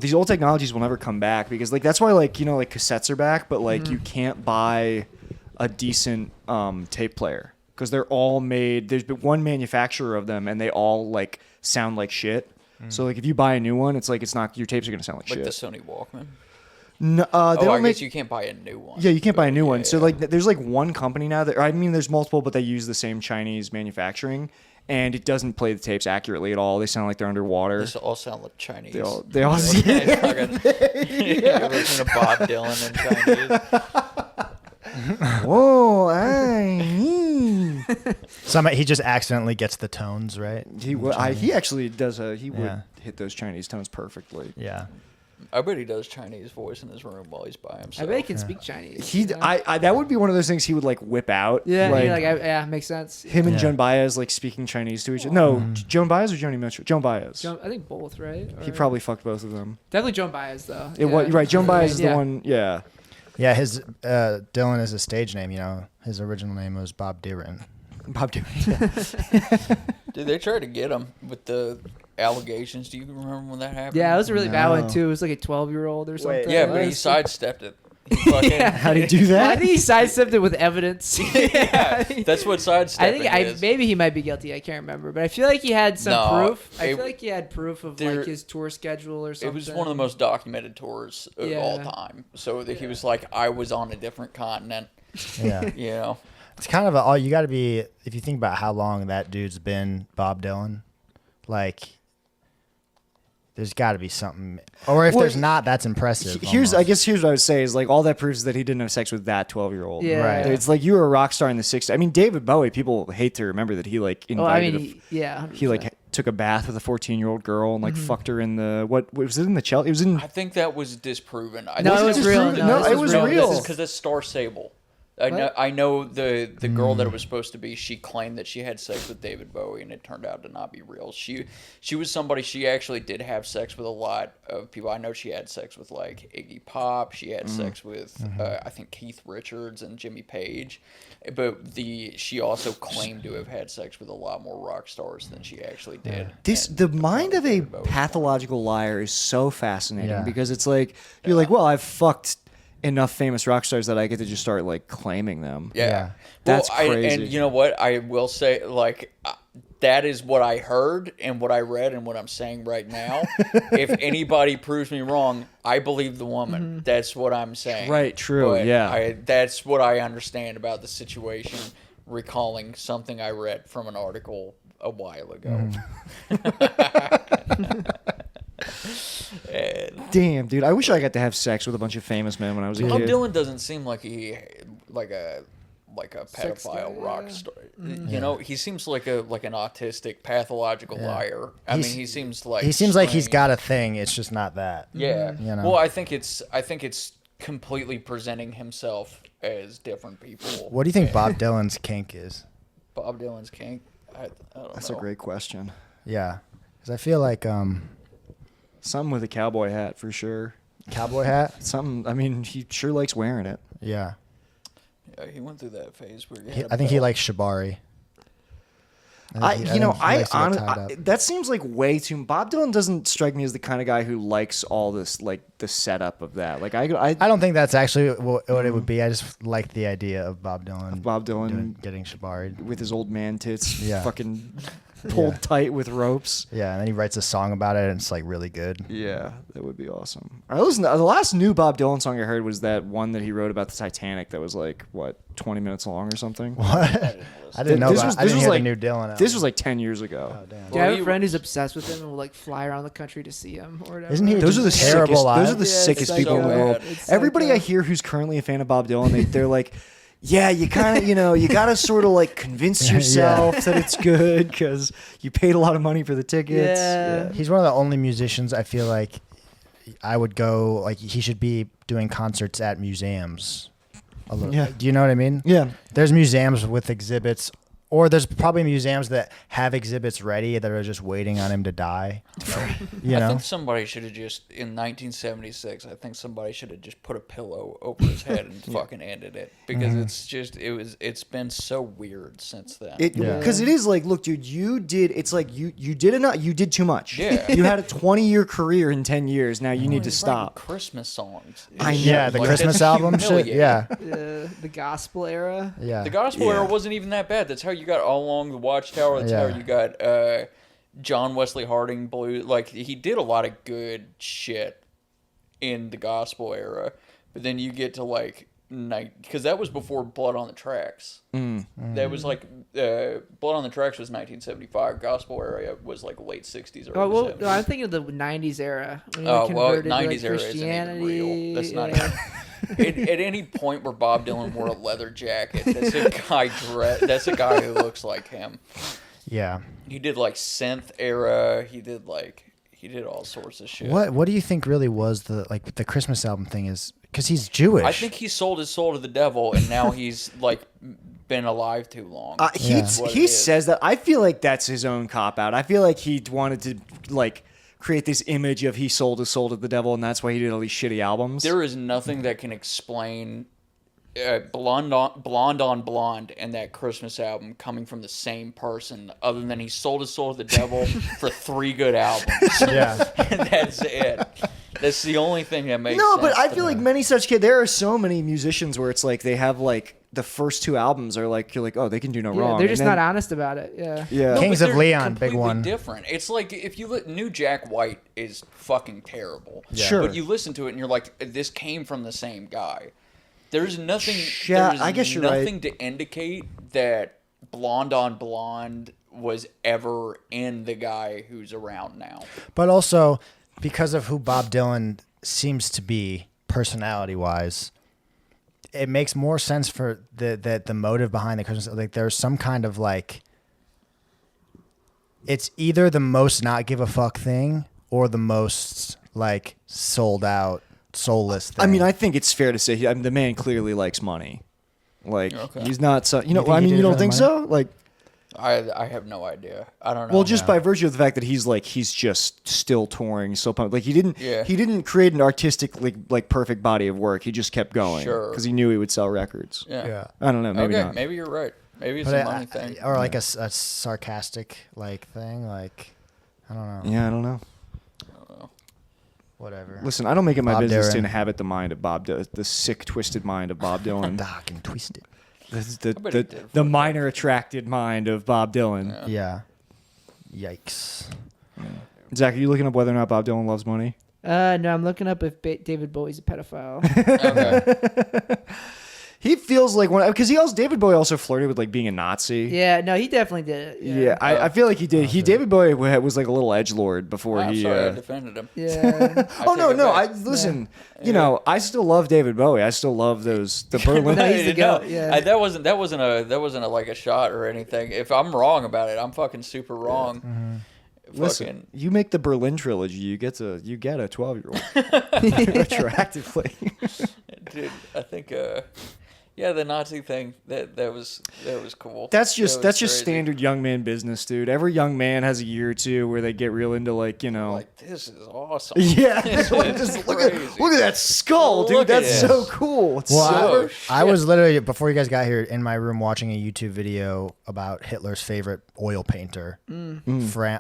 These old technologies will never come back because like that's why like, you know, like cassettes are back, but like you can't buy a decent tape player because they're all made. There's been one manufacturer of them and they all like sound like shit. So like if you buy a new one, it's like it's not, your tapes are gonna sound like shit. Like the Sony Walkman. No, they don't guess you can't buy a new one. Yeah, you can't buy a new one. So like there's like one company now that, I mean there's multiple, but they use the same Chinese manufacturing. And it doesn't play the tapes accurately at all. They sound like they're underwater. They all sound like Chinese. They all You listen to Bob Dylan in Chinese. Whoa, He just accidentally gets the tones right. He actually does. He would hit those Chinese tones perfectly. Yeah. I bet he does Chinese voice in his room while he's by himself. I bet he can speak Chinese. That would be one of those things he would like whip out. Yeah, makes sense. Him and Joan Baez like speaking Chinese to each other. No, Joan Baez or Joni Mitchell? Joan Baez. I think both, right? He probably fucked both of them. Definitely Joan Baez though. Right, Joan Baez is the one. Yeah. Yeah, his Dylan is a stage name. You know, his original name was Bob Dylan. Bob Dylan. Dude, they tried to get him with the allegations. Do you remember when that happened? Yeah, it was a really bad one too. It was like a 12-year-old or something. Yeah, but he sidestepped it. How'd he do that? I think he sidestepped it with evidence. Yeah, that's what sidestepping is. Maybe he might be guilty. I can't remember, but I feel like he had some proof. I feel like he had proof of like his tour schedule or something. It was one of the most documented tours of all time. So he was like, I was on a different continent. Yeah, you know, it's kind of you got to be, if you think about how long that dude's been Bob Dylan, like. There's got to be something, or if there's not, that's impressive. I guess here's what I would say is like all that proves is that he didn't have sex with that 12-year-old. Yeah, right. It's like you were a rock star in the '60s. I mean, David Bowie. People hate to remember that he like invited. He like took a bath with a 14-year-old girl and like fucked her in the what was it in the Chelsea? It was in. I think that was disproven. It was real. No, it was real. This is because it's Star Sable. I know the girl that it was supposed to be, she claimed that she had sex with David Bowie, and it turned out to not be real. She was somebody, she actually did have sex with a lot of people. I know she had sex with like Iggy Pop. She had sex with I think Keith Richards and Jimmy Page, but she also claimed to have had sex with a lot more rock stars than she actually did. The mind of a pathological liar is so fascinating because it's like you're like, well, I've fucked enough famous rock stars that I get to just start like claiming them. Yeah. That's crazy. And you know what? I will say, like, that is what I heard and what I read and what I'm saying right now. If anybody proves me wrong, I believe the woman. That's what I'm saying. Right, true, but that's what I understand about the situation, recalling something I read from an article a while ago. Damn, dude! I wish I got to have sex with a bunch of famous men when I was a kid. Bob Dylan doesn't seem like like a pedophile rock star. You know, he seems like an autistic, pathological liar. I mean, he seems like he's got a thing. It's just not that. Yeah. You know? Well, I think it's completely presenting himself as different people. What do you think Bob Dylan's kink is? Bob Dylan's kink? I don't know. That's a great question. Yeah, because I feel like something with a cowboy hat for sure. Cowboy hat? Something. I mean, he sure likes wearing it. Yeah. Yeah, he went through that phase where I think he likes shibari. That seems like way too. Bob Dylan doesn't strike me as the kind of guy who likes all this, like the setup of that. Like I don't think that's actually what it would be. I just like the idea of Bob Dylan getting shibari with his old man tits, yeah, fucking pulled tight with ropes. Yeah, and then he writes a song about it, and it's like really good. Yeah, that would be awesome. I listened. The last new Bob Dylan song I heard was that one that he wrote about the Titanic. That was like 20 minutes long or something. What? I didn't know. I didn't hear the new Dylan album. This was like 10 years ago. Oh, damn. Do I have a friend who's obsessed with him and will like fly around the country to see him or whatever? Isn't he? Those are the terrible sickest. live? Those are the sickest people in the world. Everybody I hear who's currently a fan of Bob Dylan, they're like, yeah, you kind of, you got to sort of like convince yourself that it's good because you paid a lot of money for the tickets. Yeah. He's one of the only musicians I feel like I would go, like he should be doing concerts at museums. Yeah. Do you know what I mean? Yeah. There's museums with exhibits Or there's probably museums that have exhibits ready that are just waiting on him to die. You know? I think somebody should have just, in 1976, I think somebody should have just put a pillow over his head and fucking ended it. Because it's been so weird since then. Because it is like, look, dude, you did you did too much. Yeah. You had a 20-year career in 10 years. Now you need to He's stop. writing Christmas songs. I know. Yeah, the Like, Christmas that's album shit. humiliating. Yeah. The gospel era. Yeah. The gospel era wasn't even that bad. That's how you got All Along the Watchtower. That's how you got John Wesley Harding blues. Like, he did a lot of good shit in the gospel era. But then you get to like because that was before Blood on the Tracks. That was like Blood on the Tracks was 1975. Gospel era was like late 60s or well, no, I'm thinking of the 90s era. When you 90s to, era like, isn't even real. That's not even. At any point where Bob Dylan wore a leather jacket, that's a guy who looks like him. Yeah. He did like synth era. He did all sorts of shit. What do you think really was the Christmas album thing is? Because he's Jewish. I think he sold his soul to the devil, and now he's like been alive too long. He says that. I feel like that's his own cop out. I feel like he wanted to like create this image of he sold his soul to the devil, and that's why he did all these shitty albums. There is nothing that can explain Blonde on Blonde and that Christmas album coming from the same person, other than he sold his soul to the devil for 3 good albums. Yeah. And that's it. That's the only thing that makes No, sense. but I feel like many such kids. There are so many musicians where it's like they have like the first 2 albums are like you're like, oh, they can do no wrong. They're just not honest about it. Yeah. Yeah. No, Kings but of they're Leon, big completely one. Different. It's like if you New Jack White is fucking terrible. Yeah. Sure. But you listen to it and you're like, this came from the same guy. There's nothing. Yeah, there's I guess you're nothing right. to indicate that Blonde on Blonde was ever in the guy who's around now. But also because of who Bob Dylan seems to be personality-wise, it makes more sense for the motive behind the Christmas. Like there's some kind of like, it's either the most not give a fuck thing or the most like sold out, soulless thing. I mean, I think it's fair to say the man clearly likes money. Like he's not so. You know, think I he mean, did you it don't for the think money? so? Like, I have no idea. I don't know. well, just by virtue of the fact that he's just still touring, still pumped. Like he didn't create an artistic like perfect body of work. He just kept going because he knew he would sell records. Yeah. I don't know. Maybe Okay, not. maybe you're right. Maybe it's But a money thing. or like a sarcastic like thing. Like I don't know. Yeah, I don't know. Whatever. Listen, I don't make it my Bob business to Dylan. inhabit the mind of Bob Dylan, the sick, twisted mind of Bob Dylan. Dark and twisted. the minor attracted mind of Bob Dylan. Yeah. Yikes. Zach, are you looking up whether or not Bob Dylan loves money? No, I'm looking up if David Bowie's a pedophile. Okay. He feels like because David Bowie also flirted with like being a Nazi. Yeah, no, he definitely did it. Yeah, I feel like he did. David Bowie was like a little edgelord before I'm he. sorry I defended him. Yeah. Oh no, take it I back. listen. You know, I still love David Bowie. I still love the Berlin. No, he's the No, goat, yeah. that wasn't a like a shot or anything. If I'm wrong about it, I'm fucking super wrong. Mm-hmm. Listen, you make the Berlin trilogy, you get a 12-year-old retroactively. Dude, I think yeah, the Nazi thing that was cool. That's just crazy. standard young man business, dude. Every young man has a year or two where they get real into like, you know. Like, this is awesome. Yeah, This is look at that skull, dude. Look at That's it. so cool. It's Well, so I was literally, before you guys got here, in my room watching a YouTube video about Hitler's favorite oil painter,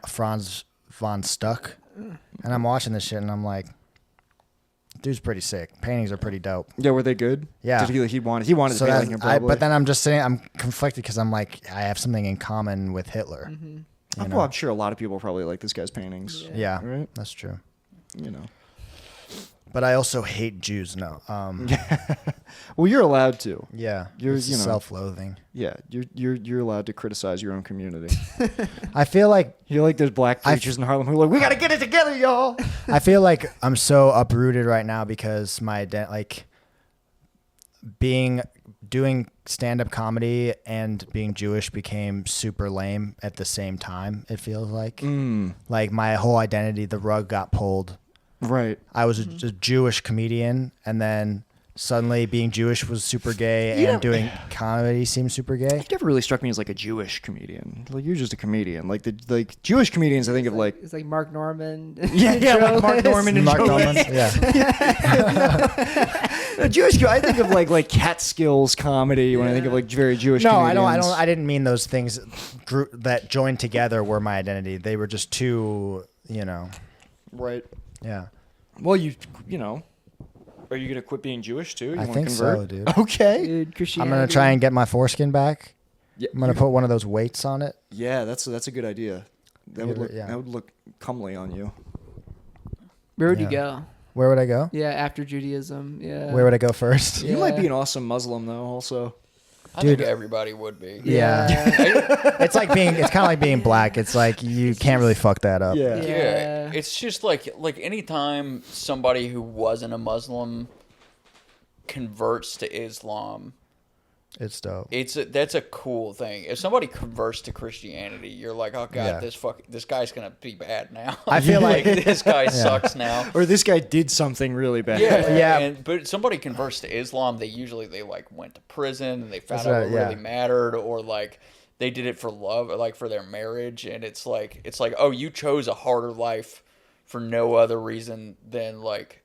Franz von Stuck. And I'm watching this shit and I'm like, dude's pretty sick. Paintings are pretty dope. Yeah, were they good? Yeah. Did he wanted to paint like him probably. but then I'm just saying, I'm conflicted because I'm like, I have something in common with Hitler. Well, I'm sure a lot of people probably like this guy's paintings. Yeah, Right? that's true. You know. But I also hate Jews. No. Well, you're allowed to. Yeah. It's, self-loathing. Yeah, you're allowed to criticize your own community. I feel like You're like those black preachers in Harlem who are like, we gotta get it together, y'all. I feel like I'm so uprooted right now because my doing stand-up comedy and being Jewish became super lame at the same time. It feels like like my whole identity, the rug got pulled. Right. I was a Jewish comedian, and then suddenly being Jewish was super gay and doing comedy seemed super gay. You never really struck me as like a Jewish comedian. Like you're just a comedian. Like the Jewish comedians, I think of like it's like Mark Norman. Yeah, like Mark Norman and Mark Joe Norman. List. Yeah. A Jewish. I think of like Catskills comedy when I think of like very Jewish. No, comedians. I didn't mean those things that joined together were my identity. They were just two, Right. Yeah. Well, you know. Are you gonna quit being Jewish too? You I wanna think convert? so, dude. Okay. Dude, I'm Christianity. gonna try and get my foreskin back. Yeah, I'm gonna put one of those weights on it. Yeah, that's a good idea. That would look Yeah. that would look comely on you. Where would Yeah. you go? Where would I go? Yeah, after Judaism. Yeah. Where would I go first? You might be Yeah. an awesome Muslim though. Also. I Dude. think everybody would be. Yeah. It's kind of like being black. It's like you can't really fuck that up. Yeah. Yeah, it's just like anytime somebody who wasn't a Muslim converts to Islam, It's dope. that's a cool thing. If somebody converts to Christianity, you're like, oh god, Yeah. this guy's gonna be bad now. I feel like this guy sucks now. Or this guy did something really bad. Yeah. But somebody converts to Islam, they usually like went to prison and they found That's out right, what really mattered, or like they did it for love, or like for their marriage, and it's like oh, you chose a harder life for no other reason than like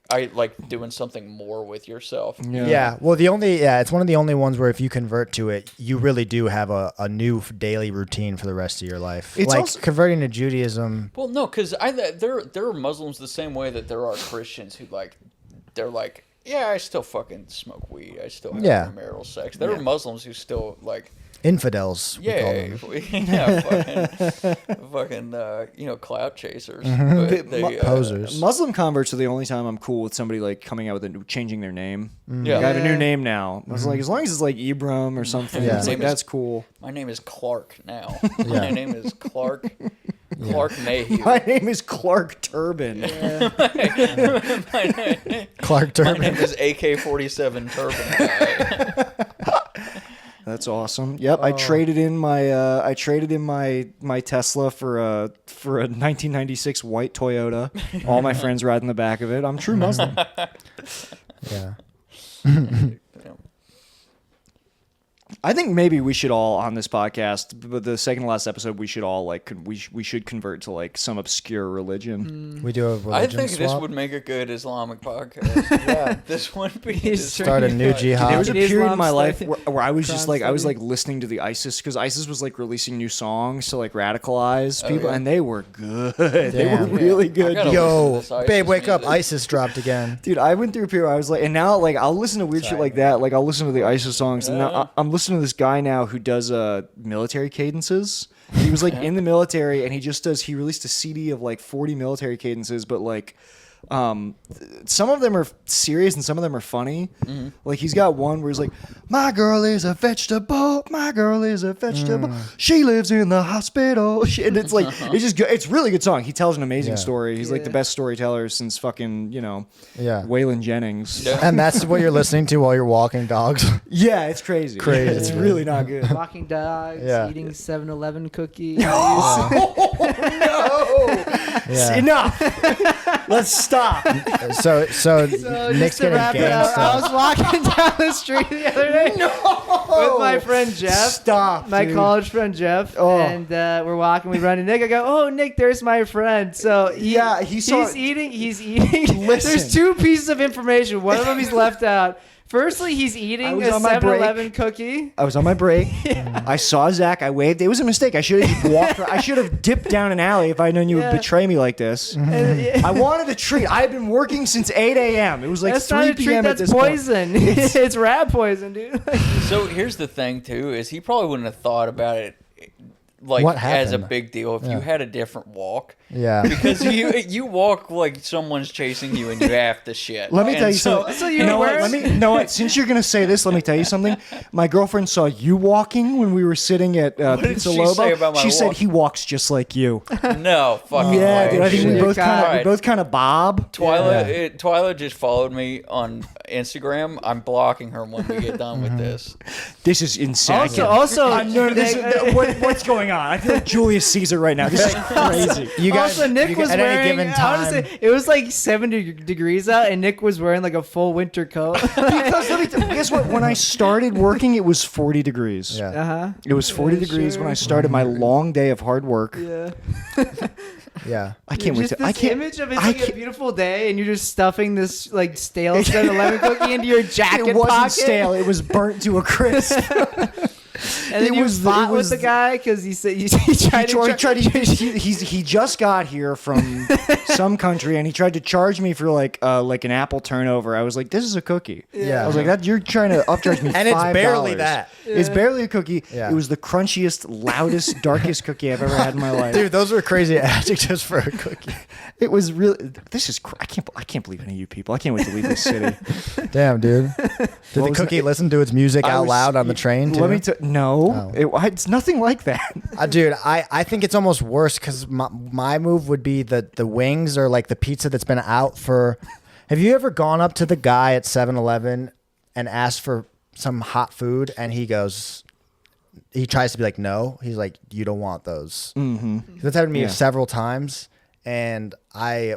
doing something more with yourself. Yeah. Well, it's one of the only ones where if you convert to it, you really do have a new daily routine for the rest of your life. It's like also- converting to Judaism. Well, no, because there are Muslims the same way that there are Christians who they're like, yeah, I still fucking smoke weed, I still have premarital sex. There are Muslims who still like. Infidels. We call Yeah, them. fucking clout chasers. Mm-hmm. But they, Posers. Muslim converts are the only time I'm cool with somebody like coming out with changing their name. Yeah. Like, I have a new name now. I was like, as long as it's like Ibram or something, Yeah. it's like, that's cool. My name is Clark now. Yeah. My name is Clark. Clark Mayhew. My name is Clark Turbin. Clark My Turban. name is AK-47 Turban Guy. That's awesome. Yep, I traded in my Tesla for a 1996 white Toyota. All my friends ride in the back of it. I'm true Muslim. Yeah. I think maybe we should all on this podcast, but the second to last episode, we should all we should convert to like some obscure religion. We do a religion I think this swap. would make a good Islamic podcast. Yeah, this would be. Start a new jihad. There was a period in my Islam life study. where I was just like I was study. like listening to the ISIS because ISIS was like releasing new songs to like radicalize people, yeah. and they were good. They were Damn. really I good. gotta Yo, listen to this babe, ISIS wake up. music. ISIS dropped again. Dude, I went through a period where I was like, and now like I'll listen to weird shit like that. Like I'll listen to the ISIS songs, and now I'm listening to this guy now who does military cadences. He was like in the military, and he released a CD of like 40 military cadences, but like some of them are serious and some of them are funny. Like he's got one where he's like, my girl is a vegetable, my girl is a vegetable, she lives in the hospital. And it's like it's really good song. He tells an amazing story. He's like the best storyteller since fucking Waylon Jennings. And that's what you're listening to while you're walking dogs. Yeah, it's crazy. Crazy. It's really not good. Walking dogs, Yeah. eating 7-Eleven cookies. Yeah. Enough. Let's stop. So Just Nick's to getting wrap it up, I gangsta. was walking down the street the other day with my friend Jeff. Stop, My dude. college friend Jeff. Oh. And we're walking, we run into Nick. I go, oh, Nick, there's my friend. So he's eating. Listen. There's two pieces of information. One of them he's left out. Firstly, he's I eating was a on my break. 7-Eleven cookie. I was on my break. I saw Zach. I waved. It was a mistake. I should have walked. I should have dipped down an alley if I'd known you would betray me like this. And, I wanted a treat. I had been working since 8 a.m. It was like that's 3 not a treat. p.m. at That's this point. poison. It's rat poison, dude. So here's the thing too: is he probably wouldn't have thought about it like What as a happened? big deal if you had a different walk. Yeah. Because you walk like someone's chasing you and you have to shit. Let me And tell you so, something. So You know what? wearing- Since you're gonna say this, let me tell you something. My girlfriend saw you walking when we were sitting at did Pizza she Lobo. say about my She said walk? he walks just like you. No, fucking Yeah, way. dude. I think we shit. both kind of Alright. bob. Twyla just followed me on Instagram. I'm blocking her when we get done with this. This is insane. Also, No, what's going on. I feel like Julius Caesar right now. This is crazy. You guys, Also, Nick was at wearing. any given time. Honestly, it was like 70 degrees out, and Nick was wearing like a full winter coat. Because guess what? When I started working, it was 40 degrees. Yeah. It was 40 degrees when I started my long day of hard work. Yeah. Yeah. I can't wait Just to. I this can't. image of it's like a beautiful day, and you're just stuffing this like stale 7-Eleven cookie into your jacket It wasn't pocket. stale. It was burnt to a crisp. And then It you was- fought it was- with the guy because he said he tried He just got here from some country and he tried to charge me for like an apple turnover. I was like, "This is a cookie." Yeah. I was like, "That you're trying to upcharge me." And it's $5. barely that. It's barely a cookie. Yeah. It was the crunchiest, loudest, darkest cookie I've ever had in my life. Dude, those were crazy adjectives for a cookie. It was really. This is. I can't believe any of you people. I can't wait to leave this city. Damn, dude. Did the was cookie that? listen to its music out loud on the train, too? Let me no. It's nothing like that. Dude, I think it's almost worse because my move would be the wings or like the pizza that's been out for. Have you ever gone up to the guy at 7-Eleven and asked for some hot food and he tries to be like, no. He's like, you don't want those. Mm-hmm. That's happened to me several times and I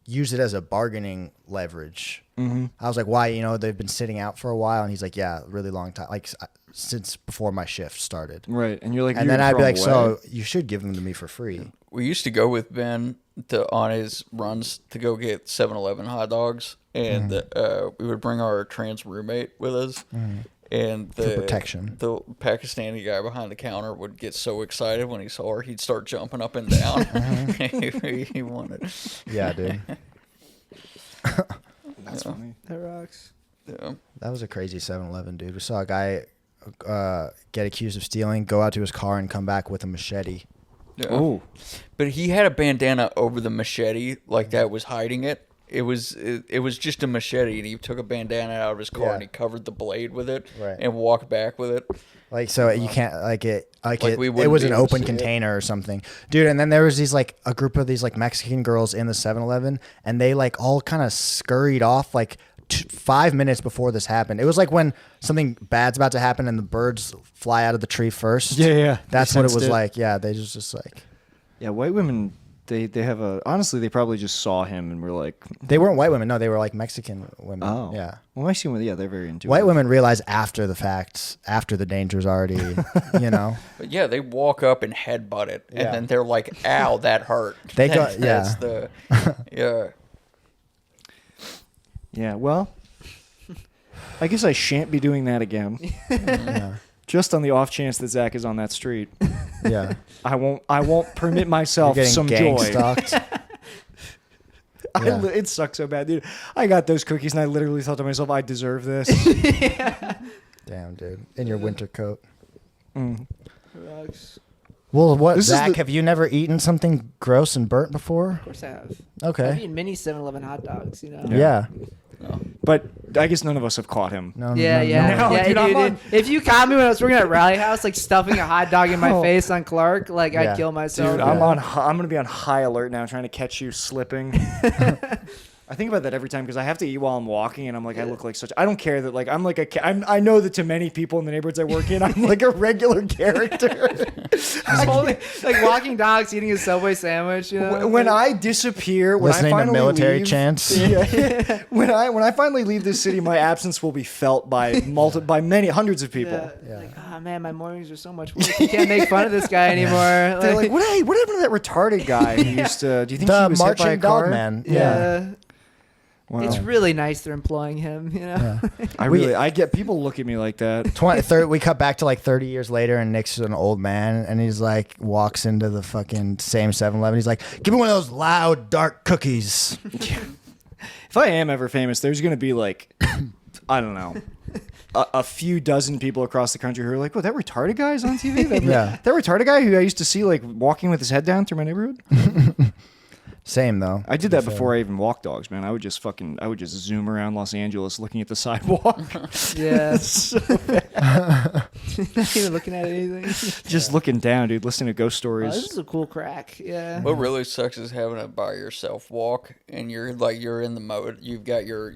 use it as a bargaining leverage. Mm-hmm. I was like, why? They've been sitting out for a while. And he's like, yeah, really long time. Like since before my shift started. Right. And you're like, and then I'd be like, so you should give them to me for free. We used to go with Ben on his runs to go get 7-Eleven hot dogs, and we would bring our trans roommate with us. And For protection. The Pakistani guy behind the counter would get so excited when he saw her, he'd start jumping up and down. He wanted. Yeah, dude. That's funny. That rocks. Yeah. That was a crazy 7-Eleven, dude. We saw a guy get accused of stealing, go out to his car, and come back with a machete. Yeah. Oh. But he had a bandana over the machete, like that was hiding it. It was just a machete, and he took a bandana out of his car and he covered the blade with it and walked back with it. Like, so you can't it we it wouldn't was be an able to open see it. container or something, dude. And then there was a group of these like Mexican girls in the 7-Eleven, and they like all kind of scurried off like 5 minutes before this happened. It was like when something bad's about to happen and the birds fly out of the tree first. Yeah. That's They what it sensed was it. like. Yeah, they just like. Yeah, white women, they have honestly, they probably just saw him and were like, They weren't white women. No, they were like Mexican women. oh. Yeah. Well, Mexican women, they're very intuitive. White women realize after the fact, after the danger's already, But yeah, they walk up and headbutt it, and then they're like, "Ow, that hurt." They go- That's the yeah. Yeah, well, I guess I shan't be doing that again. Yeah. Just on the off chance that Zach is on that street. Yeah. I won't permit myself You're getting some gang joy. stalked. Yeah. It sucks so bad, dude. I got those cookies and I literally thought to myself, I deserve this. Damn, dude. In your winter coat. Rocks. Well, what, This is Zach, the- have you never eaten something gross and burnt before? Of course I have. I've Okay. eaten many 7-Eleven hot dogs, Yeah. But I guess none of us have caught him. No, Yeah, yeah, No, yeah, dude, I'm dude. on- If you caught me when I was working at Rally House, like stuffing a hot dog in my Oh. face on Clark, like Yeah. I'd kill myself. Dude, I'm gonna be on high alert now, trying to catch you slipping. I think about that every time because I have to eat while I'm walking, and I'm like, I look like such. I don't care that like I'm like I know that to many people in the neighborhoods I work in, I'm like a regular character. Holding, like walking dogs, eating a Subway sandwich. When I disappear, when Listening I to finally military leave, chants. Yeah, when I finally leave this city, my absence will be felt by by many hundreds of people. Yeah. Like, oh man, my mornings are so much worse. You can't make fun of this guy anymore. They're like, what happened to that retarded guy who used to? Do you think The he was hit by a marching car? dog man. Yeah. Wow. It's really nice they're employing him, I get people look at me like that. 30, we cut back to like 30 years later, and Nick's an old man, and he's like, walks into the fucking same 7-Eleven. He's like, give me one of those loud, dark cookies. If I am ever famous, there's gonna be like, I don't know, a few dozen people across the country who are like, "Well, that retarded guy is on TV." That retarded guy who I used to see like walking with his head down through my neighborhood. Same though. I did that before I even walked dogs, man. I would just zoom around Los Angeles looking at the sidewalk. Yeah. So bad. It's Not even looking at anything. Just looking down, dude. Listening to ghost Oh, stories. this is a cool crack. Yeah. What really sucks is having a by yourself walk, and you're in the mode. You've got your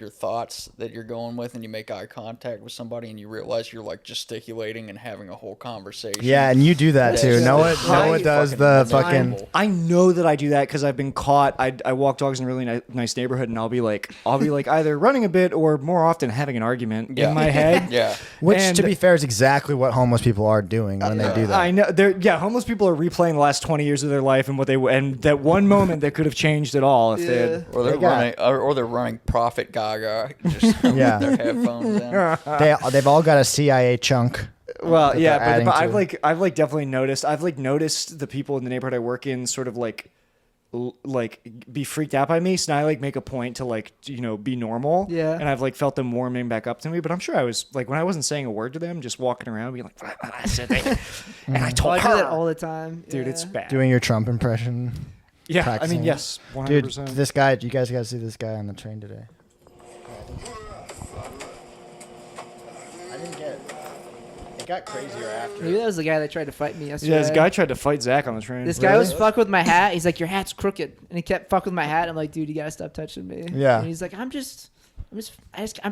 thoughts that you're going with, and you make eye contact with somebody, and you realize you're like gesticulating and having a whole conversation. Yeah, and you do that too. Noah does the fucking. I know that I do that because I've been caught. I walk dogs in a really nice neighborhood, and I'll be like either running a bit or more often having an argument in my head. Yeah. Which, to be fair, is exactly what homeless people are doing when they do that. I know. Homeless people are replaying the last 20 years of their life and that one moment that could have changed it all if they had. Or they're running Prophet Gaga just with their headphones in. They've all got a CIA chunk. Well, yeah, but I've definitely noticed. I've noticed the people in the neighborhood I work in sort of be freaked out by me, so now I make a point to be normal. Yeah. And I've felt them warming back up to me, but I'm sure I was when I wasn't saying a word to them, just walking around being like, I said that. And I told I her do that all the time. dude, yeah. it's bad. doing your Trump impression. Yeah, practicing. I mean, yes, 100%. Dude, this guy, you guys got to see this guy on the train today. I didn't get it. It got crazier after. Maybe that was the guy that tried to fight me yesterday. Yeah, this guy tried to fight Zach on the train. This guy was fucking with my hat. He's like, your hat's crooked. And he kept fucking with my hat. I'm like, dude, you gotta stop touching me. Yeah. And he's like, I'm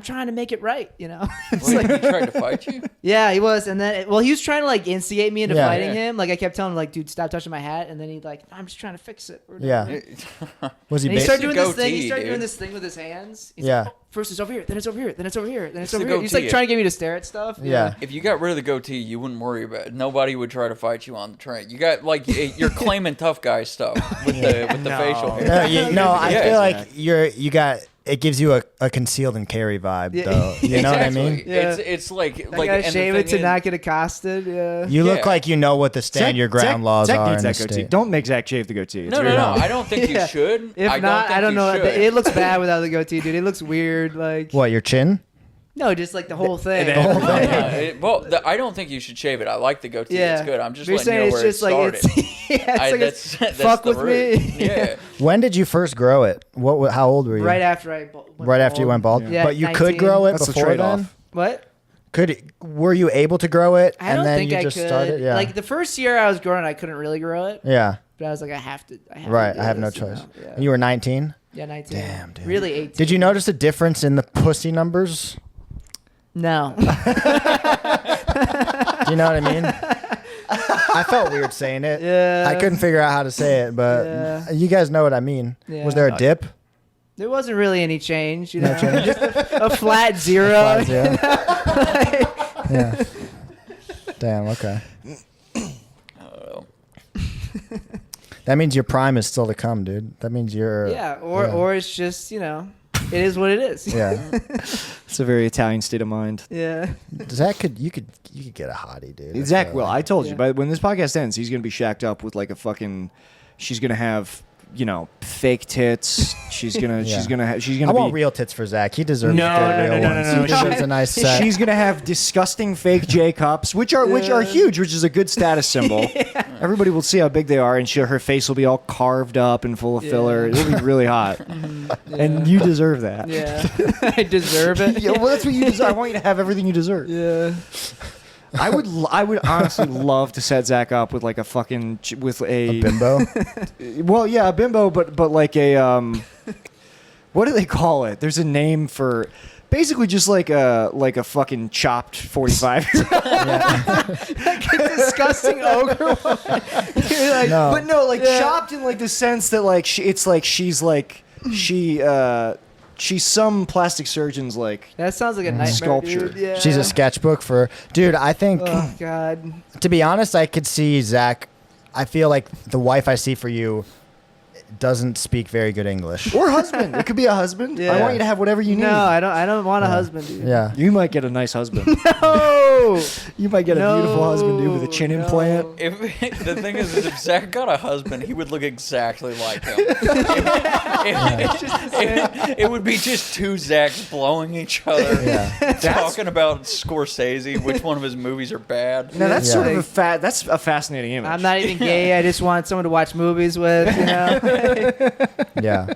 trying to make it right, you know? Wait, he tried to fight you? Yeah, he was. And then, he was trying to instigate me into Yeah. fighting him. I kept telling him, dude, stop touching my hat. And then he'd I'm just trying to fix it. Yeah. Was he? And he started doing this goatee, thing. He started dude. doing this thing with his hands. He's Yeah. like, first it's over here, then it's over here, then it's over here, then it's It's over the here. He's goatee. trying to get me to stare at stuff. Yeah. If you got rid of the goatee, you wouldn't worry about it. Nobody would try to fight you on the train. You got you're claiming tough guy stuff with the facial hair. No, I Yeah. feel like you got. It gives you a concealed and carry vibe, Yeah. though. You know what I mean? Yeah. It's like I gotta and shave the it to thing is- not get accosted. Yeah. You look like you know what the stand your ground laws Zach are needs in that the goatee. state. Don't make Zach shave the goatee. It's No, very no. dumb. I don't think you Yeah. should. If not, I don't know. You should. It looks bad without the goatee, dude. It looks weird. What, your chin? No, just the whole thing. The whole thing. I don't think you should shave it. I like the goatee. Yeah. It's good. I'm just You're letting you saying know where it started. It's That's fuck the with root. me. Yeah. When did you first grow it? How old were you? Right after I Right after you went bald? Yeah, But you 19. could grow it That's the before trade-off. then? What? Were you able to grow it I and don't then think you I just could. started? Yeah. The first year I was growing, I couldn't really grow it. Yeah. But I was like, I have to. Right. do I have no this, you choice. know? Yeah. And you were 19? Yeah, 19. Damn, dude. Really 18. Did you notice a difference in the pussy numbers? No. Do you know what I mean? I felt weird saying it. Yeah. I couldn't figure out how to say it, but Yeah. you guys know what I mean. Yeah. Was there a dip? There wasn't really any change. You know? No change? Just a flat zero. Flat zero. Yeah. Damn, okay. I don't know. That means your prime is still to come, dude. That means you're... Yeah, or it's just, it is what it is. Yeah. It's a very Italian state of mind. Yeah. Zach you could get a hottie, dude. I Zach feel will. like. I told you, Yeah. but when this podcast ends, he's gonna be shacked up with a fucking. She's gonna have fake tits. She's gonna. Yeah. She's gonna. She's I gonna want be. real tits for Zach. He deserves No, good no, real no, ones. no, no, He deserves no. a nice set. She's gonna have disgusting fake J cups, which are huge, which is a good status symbol. Everybody will see how big they are, and her face will be all carved up and full of filler. It'll be really hot, and you deserve that. Yeah. I deserve it. Yeah, well, that's what you deserve. I want you to have everything you deserve. Yeah. I would honestly love to set Zach up with a fucking with a bimbo. Well, yeah, a bimbo, but like a what do they call it? There's a name for basically just like a fucking chopped 45-year-old. Like a disgusting ogre woman. You're like, No. But no, chopped in the sense that she's some plastic surgeon's that sounds like a nightmare, sculpture. dude. Yeah. She's a sketchbook for... Dude, I think... Oh, God. To be honest, I could see Zach... I feel like the wife I see for you doesn't speak very good English. or husband. It could be a husband. Yeah. I want you to have whatever you need. No, I don't want a husband, dude. Yeah. You might get a nice husband. No. You might get a beautiful husband, dude, with a chin No. implant. If the thing is, if Zach got a husband, he would look exactly like him. It would be just two Zachs blowing each other, Yeah. talking about Scorsese, which one of his movies are bad. Now that's Yeah. sort of that's a fascinating image. I'm not even gay. I just want someone to watch movies with, Yeah.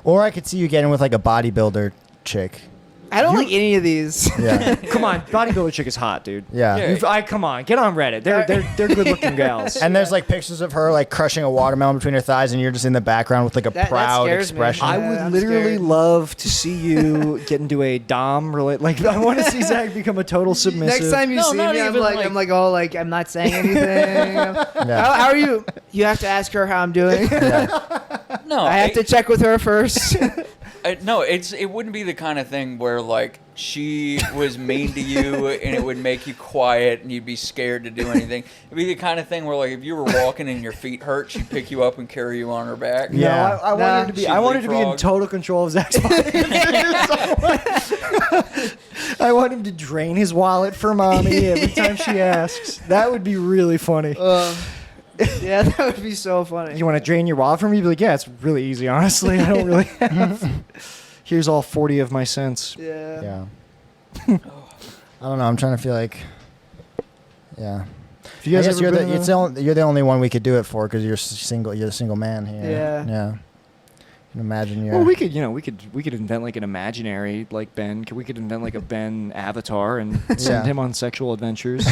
Or I could see you getting with a bodybuilder chick. I don't like any of these. Yeah. Come on, bodybuilder chick is hot, dude. Yeah. Yeah. Come on, get on Reddit. They're good looking gals. And there's like pictures of her like crushing a watermelon between her thighs, and you're just in the background with like a That proud scares me. expression. I Yeah, would I'm literally scared. love to see you get into a dom relate. Like I want to see Zach become a total submissive. Next time you No, see not me, I'm even, like, like- I'm like, oh, like I'm not saying anything. How are you? You have to ask her how I'm doing. No, I have to check with her first. No, it wouldn't be the kind of thing where like she was mean to you and it would make you quiet and you'd be scared to do anything. It'd be the kind of thing where like if you were walking and your feet hurt, she'd pick you up and carry you on her back. No, Yeah. I want her to be. She'd I want her to be in leapfrog. total control of Zach's body. I want him to drain his wallet for mommy every time she asks. That would be really funny. Yeah, that would be so funny. You want to drain your wallet from me? Be like, yeah, it's really easy. Honestly, I don't really have. Here's all 40 of my cents. Yeah. Yeah. I don't know. I'm trying to feel like. Yeah. If you guys I guess ever been in you're the only one we could do it for because you're single. You're the single man here. Yeah. Yeah. Can imagine you're. Well, we could invent like an imaginary like Ben. We could invent like a Ben avatar and send Yeah. him on sexual adventures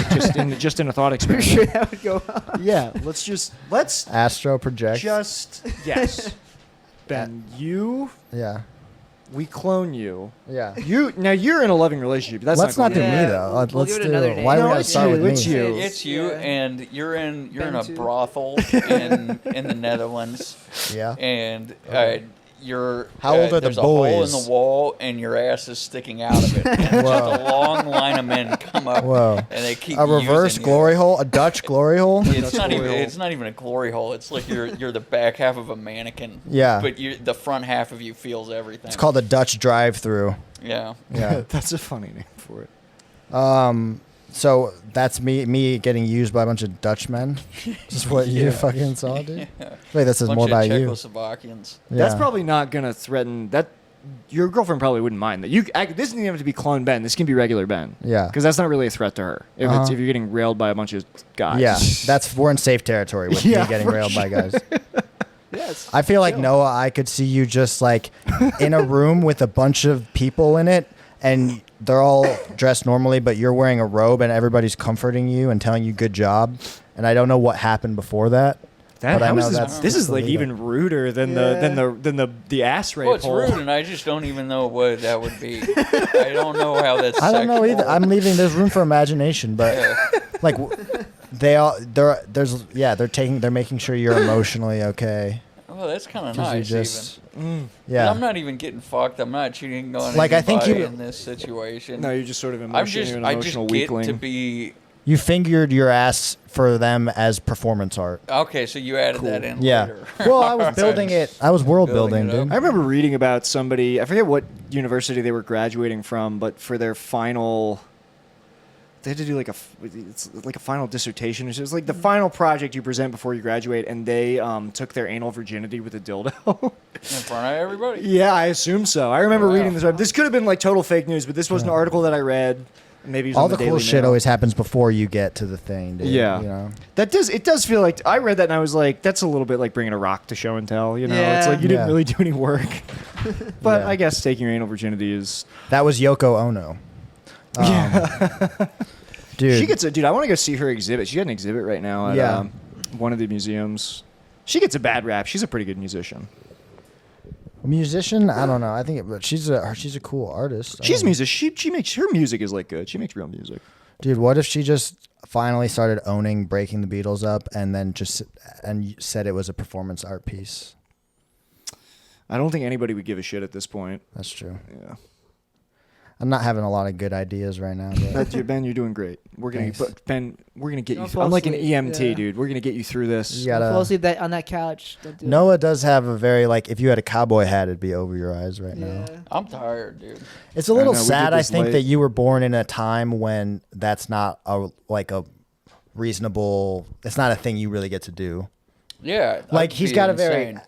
just in a thought Pretty experiment. sure that would go on. Yeah, let's Astro project. just yes. Ben, we clone you. Yeah. You're in a loving relationship. That's Let's not do going me Yeah, though. we'll Let's give it do. another name. Why do No, we gotta it's start you, with it's me? you. It's you, Yeah. and you're in a too. brothel in the Netherlands, Yeah. and you're How old are the there's a hole in boys? the wall, and your ass is sticking out of it. And just Whoa. a long line of men come up, Whoa. and they keep A reverse using you. glory hole, a Dutch glory hole. It's not even a glory hole. It's like you're the back half of a mannequin. Yeah. But the front half of you feels everything. It's called a Dutch drive-through. Yeah. Yeah. That's a funny name for it. So that's me getting used by a bunch of Dutchmen. Is what you fucking saw, dude? Wait, this is Bunch more of about you. Czechoslovakians. That's Yeah. probably not gonna threaten that. Your girlfriend probably wouldn't mind that. This doesn't even have to be clone Ben. This can be regular Ben. Yeah. Because that's not really a threat to her. If you're getting railed by a bunch of guys. Yeah, we're in safe territory with Yeah, me getting for railed by guys. Yes. I feel like Noah, I could see you just like in a room with a bunch of people in it, and they're all dressed normally, but you're wearing a robe, and everybody's comforting you and telling you good job. And I don't know what happened before that. But I How know is that's this is like believe it. even ruder than Yeah. the ass rape Well, it's hole. rude, and I just don't even know what that would be. I don't know how that's. I don't know sexual. either. I'm leaving. There's room for imagination, but like they're making sure you're emotionally okay. Oh, that's kind of 'Cause you nice. just- Even. Yeah. I'm not even getting fucked. I'm not cheating on Like, I think anybody you- in this situation. No, you're just sort of I'm emotionally just an I just emotional get weakling. to be. You fingered your ass for them as performance art. Okay, so you added that in Yeah. later. Well, I was building it. I was world Building building, it up. dude. I remember reading about somebody. I forget what university they were graduating from, but for their final, they had to do it's like a final dissertation. It was like the final project you present before you graduate, and they took their anal virginity with a dildo. In front of everybody. Yeah, I assume so. I remember Wow. reading this. This could have been like total fake news, but this was an article that I read. Maybe it was All on the the cool Daily shit Mail. always happens before you get to the thing, dude. Yeah. You know? It does feel like I read that and I was like, that's a little bit like bringing a rock to show and tell. You know, it's Yeah. like you didn't Yeah. really do any work. But Yeah. I guess taking your anal virginity is. That was Yoko Ono. Dude. She gets a dude. I want to go see her exhibit. She got an exhibit right now at Yeah. one of the museums. She gets a bad rap. She's a pretty good musician. musician. I don't know. I think but she's a cool artist. I She's don't- music. She makes her music is like good. She makes real music. Dude, what if she just finally started owning breaking the Beatles up and then said it was a performance art piece? I don't think anybody would give a shit at this point. That's true. Yeah. I'm not having a lot of good ideas right now. But Ben, you're doing great. We're gonna, Thanks. but Ben, we're gonna get Don't you. fall I'm like an asleep. EMT, Yeah. dude. We're gonna get you through this. You Don't fall gotta. asleep on that couch. Don't do Noah does have a very if you had a cowboy hat, it'd be over your eyes right it. now. Yeah. I'm tired, dude. It's a little know, we did sad. I this think late. that you were born in a time when that's not a reasonable. It's not a thing you really get to do. Yeah. Like that'd he's be got a insane. very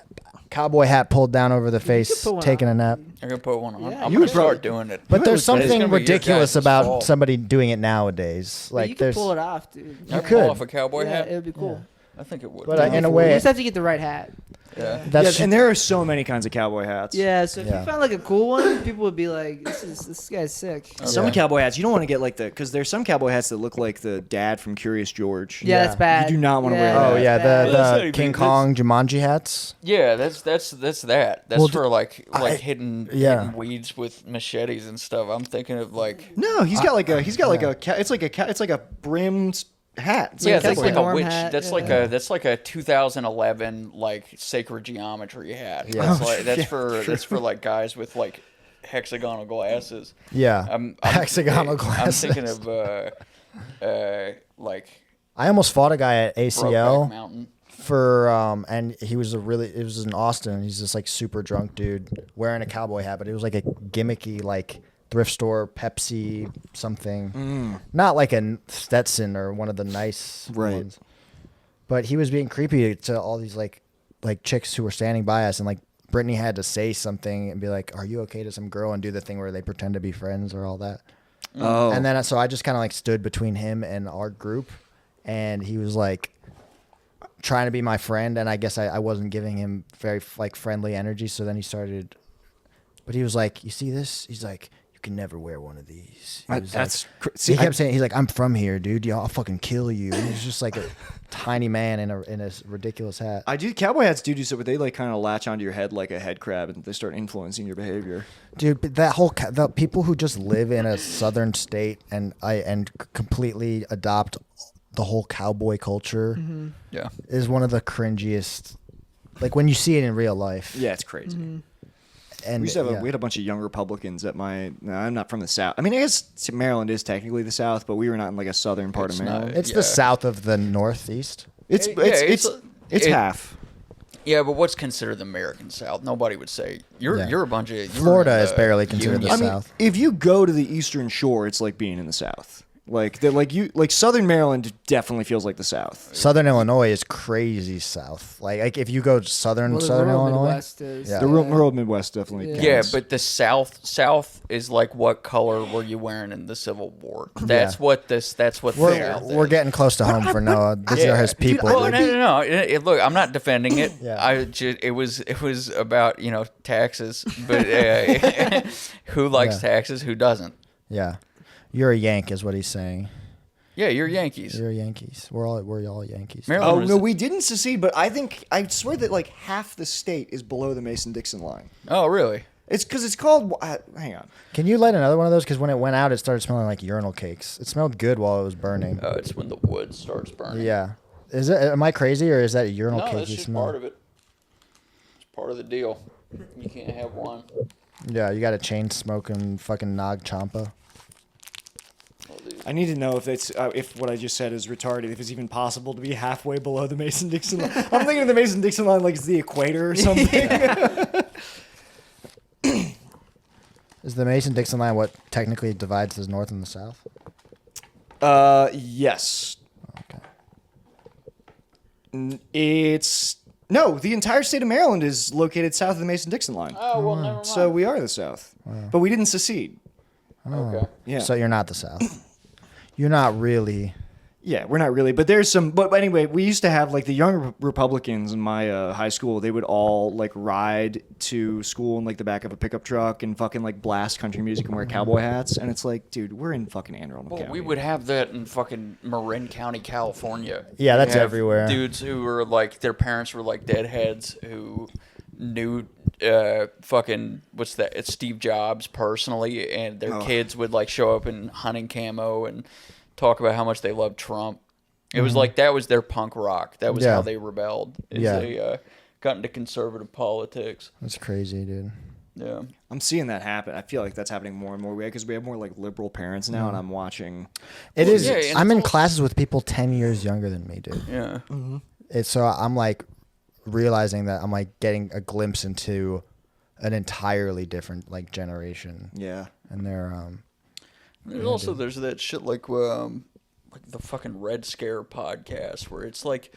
cowboy hat pulled down over the face, put one taking on. a nap. I'm gonna put one on. Yeah, I'm you gonna would start doing it. But there's It's gonna something be your ridiculous guys' about fault. somebody doing it nowadays. But you Like could there's, pull it off, dude. I could. pull off a cowboy Yeah, hat. it would be cool. I think it would. But Yeah. in a You way, just have to get the right hat. That's and there are so many kinds of cowboy hats. Yeah, so if you found like a cool one, people would be like, this guy's sick. Some cowboy hats, you don't want to get like because there's some cowboy hats that look like the dad from Curious George. Yeah, that's bad. You do not want to wear that. Oh yeah, That's the King Kong Jumanji hats. Yeah, that's that. That's for like hidden weeds with machetes and stuff. I'm thinking of like no, he's got like a it's like a brimmed hat. It's yeah, like that's like a witch. hat. That's like a 2011 like sacred geometry hat. Yeah. That's for like guys with like hexagonal glasses. Yeah, hexagonal I'm glasses. thinking of like I almost fought a guy at Brokeback ACL Mountain. for and it was in Austin. He's this like super drunk dude wearing a cowboy hat, but it was like a gimmicky like thrift store Pepsi something, not like a Stetson or one of the nice ones. But he was being creepy to all these like chicks who were standing by us, and like Brittany had to say something and be like, "Are you okay?" to some girl and do the thing where they pretend to be friends or all that. Oh, And then so I just kind of like stood between him and our group, and he was like trying to be my friend, and I guess I wasn't giving him very like friendly energy. So then he started, but he was like, "You see this?" He's like, "You can never wear one of these." He kept saying, he's like, "I'm from here, dude. I'll fucking kill you." And he's just like a tiny man in a ridiculous hat. Cowboy hats do so, but they like kind of latch onto your head like a head crab, and they start influencing your behavior. Dude, but that whole the people who just live in a southern state and completely adopt the whole cowboy culture is one of the cringiest. Like when you see it in real life. Yeah, it's crazy. And we had a bunch of young Republicans at I'm not from the South. I mean, I guess Maryland is technically the South, but we were not in like a southern part of Maryland. It's the south of the Northeast. It's half. Yeah, but what's considered the American South? Nobody would say you're a bunch of Florida is barely considered the South. If you go to the Eastern Shore, it's like being in the South. Like Southern Maryland definitely feels like the South. Southern Illinois is crazy South. Like if you go Southern Illinois, Midwest is, the rural Midwest definitely. Yeah, counts. but the South is like what color were you wearing in the Civil War? That's what we're getting close to home for Noah. These are his people. Well, no. Look, I'm not defending it. Yeah. It was about taxes, but who likes taxes? Who doesn't? Yeah. You're a Yank, is what he's saying. Yeah, you're Yankees. You're Yankees. We're all Yankees. Maryland no, we didn't secede, but I swear that like half the state is below the Mason-Dixon line. Oh, really? It's because it's called. Hang on. Can you light another one of those? Because when it went out, it started smelling like urinal cakes. It smelled good while it was burning. Oh, it's when the wood starts burning. Yeah. Is it? Am I crazy, or is that a urinal No, cake that's you just smell? part of it. It's part of the deal. You can't have one. Yeah, you got a chain smoking fucking Nag Champa. I need to know if what I just said is retarded, if it's even possible to be halfway below the Mason-Dixon line. I'm thinking of the Mason-Dixon line like it's the equator or something. Is the Mason-Dixon line what technically divides the North and the South? Yes. Okay. The entire state of Maryland is located south of the Mason-Dixon line. Oh, well, never mind. So we are the South. But we didn't secede. Okay. Yeah. So you're not the South. You're not really. Yeah, we're not really, but there's some. But anyway, we used to have like the young Republicans in my high school. They would all like ride to school in like the back of a pickup truck and fucking like blast country music and wear cowboy hats. And it's like, dude, we're in fucking Anne Arundel County. We would have that in fucking Marin County, California. Yeah, that's You have everywhere. Dudes who were like, their parents were like deadheads who knew fucking what's that? It's Steve Jobs personally, and their kids would like show up in hunting camo and talk about how much they love Trump. It was like that was their punk rock. That was how they rebelled. They got into conservative politics. That's crazy, dude. Yeah, I'm seeing that happen. I feel like that's happening more and more because we have more like liberal parents now, and I'm watching. It is. Yeah, I'm in classes with people 10 years younger than me, dude. yeah. So I'm like realizing that I'm like getting a glimpse into an entirely different like generation. Yeah. And they're There's that shit like the fucking Red Scare podcast where it's like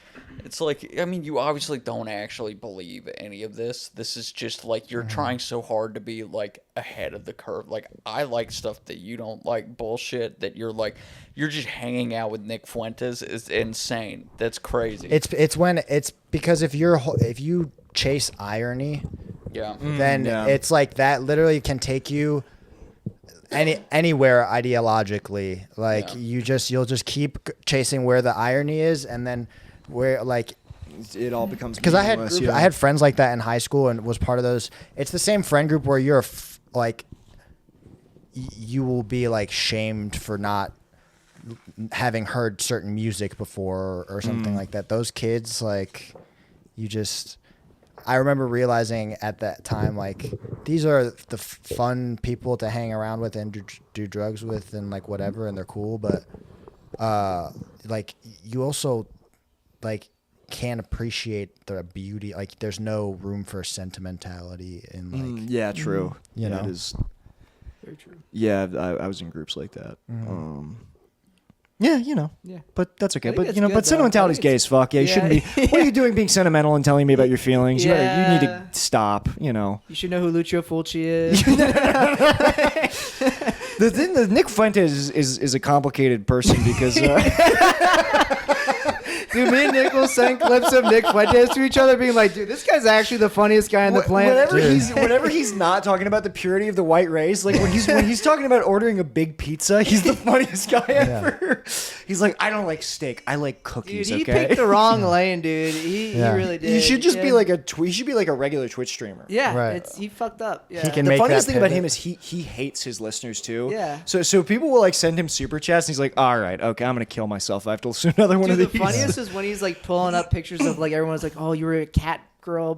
I mean, you obviously don't actually believe any of this. This is just like you're trying so hard to be like ahead of the curve. Like I like stuff that you don't like, bullshit that you're just hanging out with Nick Fuentes is insane. That's crazy. it's because if you chase irony, Yeah. then it's like that literally can take you anywhere ideologically. Like you'll just keep chasing where the irony is, and then where like it all becomes because I meaningless, had friends like that in high school and was part of those. It's the same friend group where you're like you will be like shamed for not having heard certain music before or something like that. Those kids, like, I remember realizing at that time, like, these are the fun people to hang around with and do drugs with and like whatever, and they're cool, but like you also like can't appreciate the beauty. Like there's no room for sentimentality in like yeah, true. You know, it is Very true. Yeah, I was in groups like that. Yeah, you know. Yeah. But that's okay. I think But that's you know, good, but though. sentimentality's I think gay as fuck. Yeah, you shouldn't be. What are you doing being sentimental and telling me about your feelings? You need to stop, you know. You should know who Lucio Fulci is. The thing that Nick Fuentes is a complicated person because Dude, me and Nick will send clips of Nick Fuentes to each other being like, dude, this guy's actually the funniest guy on the planet. whenever he's not talking about the purity of the white race, like when he's talking about ordering a big pizza, he's the funniest guy ever. He's like, I don't like steak, I like cookies. Dude, he okay? picked the wrong lane, dude. He really did. He should just be like he should be like a regular Twitch streamer. Yeah, Right. he fucked up. Yeah. He can The make funniest that thing about pivot. him is he hates his listeners too. Yeah. So people will like send him super chats and he's like, all right, okay, I'm gonna kill myself. I have to listen to another one Dude, of the these. funniest is when he's like pulling up pictures of like everyone's like, oh, you were a cat boy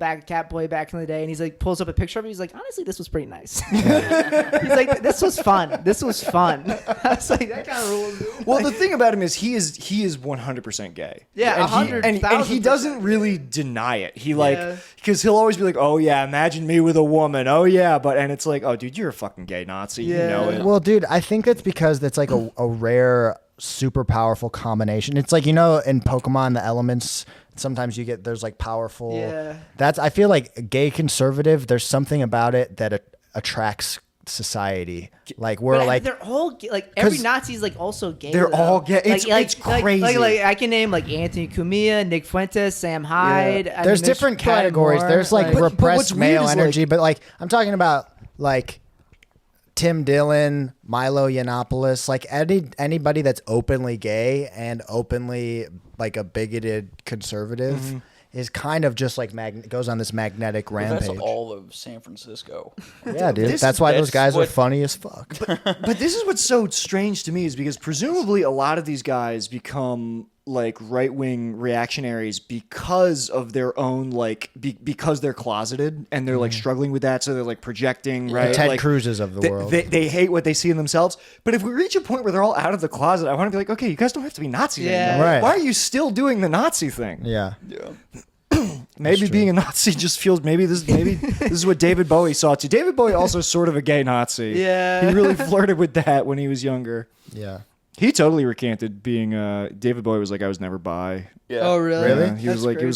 back in the day, and he's like pulls up a picture of it. He's like, honestly, this was pretty nice. He's like, this was fun. I was like, that kind of rules. Well, the thing about him is he is 100% gay. Yeah, and he doesn't really deny it. He because he'll always be like, oh yeah, imagine me with a woman. Oh yeah, and it's like, oh dude, you're a fucking gay Nazi. You know it. Well, dude, I think that's because that's like a rare, super powerful combination. It's like, you know, in Pokemon, the elements, sometimes there's like powerful. Yeah. I feel like gay conservative, there's something about it that attracts society. Like we're But like, they're all gay. Like every 'cause Nazi's like also gay. they're though. all gay. It's crazy. Like I can name like Anthony Cumia, Nick Fuentes, Sam Hyde. I there's mean, different probably categories. more. There's like But what's repressed weird male is, energy, like- but like I'm talking about like Tim Dillon, Milo Yiannopoulos, like anybody that's openly gay and openly like a bigoted conservative is kind of just like goes on this magnetic Well, rampage. that's all of San Francisco. Yeah, dude. This- That's why those guys are what- funny as fuck. But this is what's so strange to me is because presumably a lot of these guys become like right-wing reactionaries because of their own like because they're closeted and they're like struggling with that, so they're like projecting, right? Ted like, Cruz's of the world. They hate what they see in themselves. But if we reach a point where they're all out of the closet, I want to be like, okay, you guys don't have to be Nazis anymore. Right. Why are you still doing the Nazi thing? Yeah. Maybe being a Nazi just feels maybe this is what David Bowie saw too. David Bowie also sort of a gay Nazi. Yeah. He really flirted with that when he was younger. Yeah. He totally recanted being David Bowie was like, I was never bi. Yeah. Oh really? Really? Yeah, he was That's like crazy. it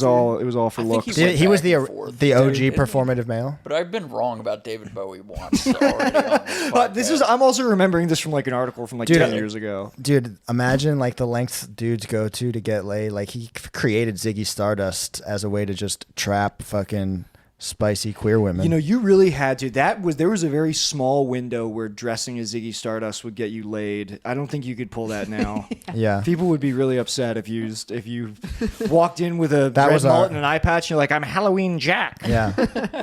was all for I think looks. he went He was back and forth. the OG performative male. But I've been wrong about David Bowie once already on this podcast. I'm also remembering this from like an article from like Dude, 10 years ago. Dude, imagine like the lengths dudes go to get laid. Like he created Ziggy Stardust as a way to just trap fucking spicy queer women. You know, you really had to. There was a very small window where dressing as Ziggy Stardust would get you laid. I don't think you could pull that now. yeah. People would be really upset if you walked in with a That red was mullet and an eye patch and you're like, I'm Halloween Jack. Yeah.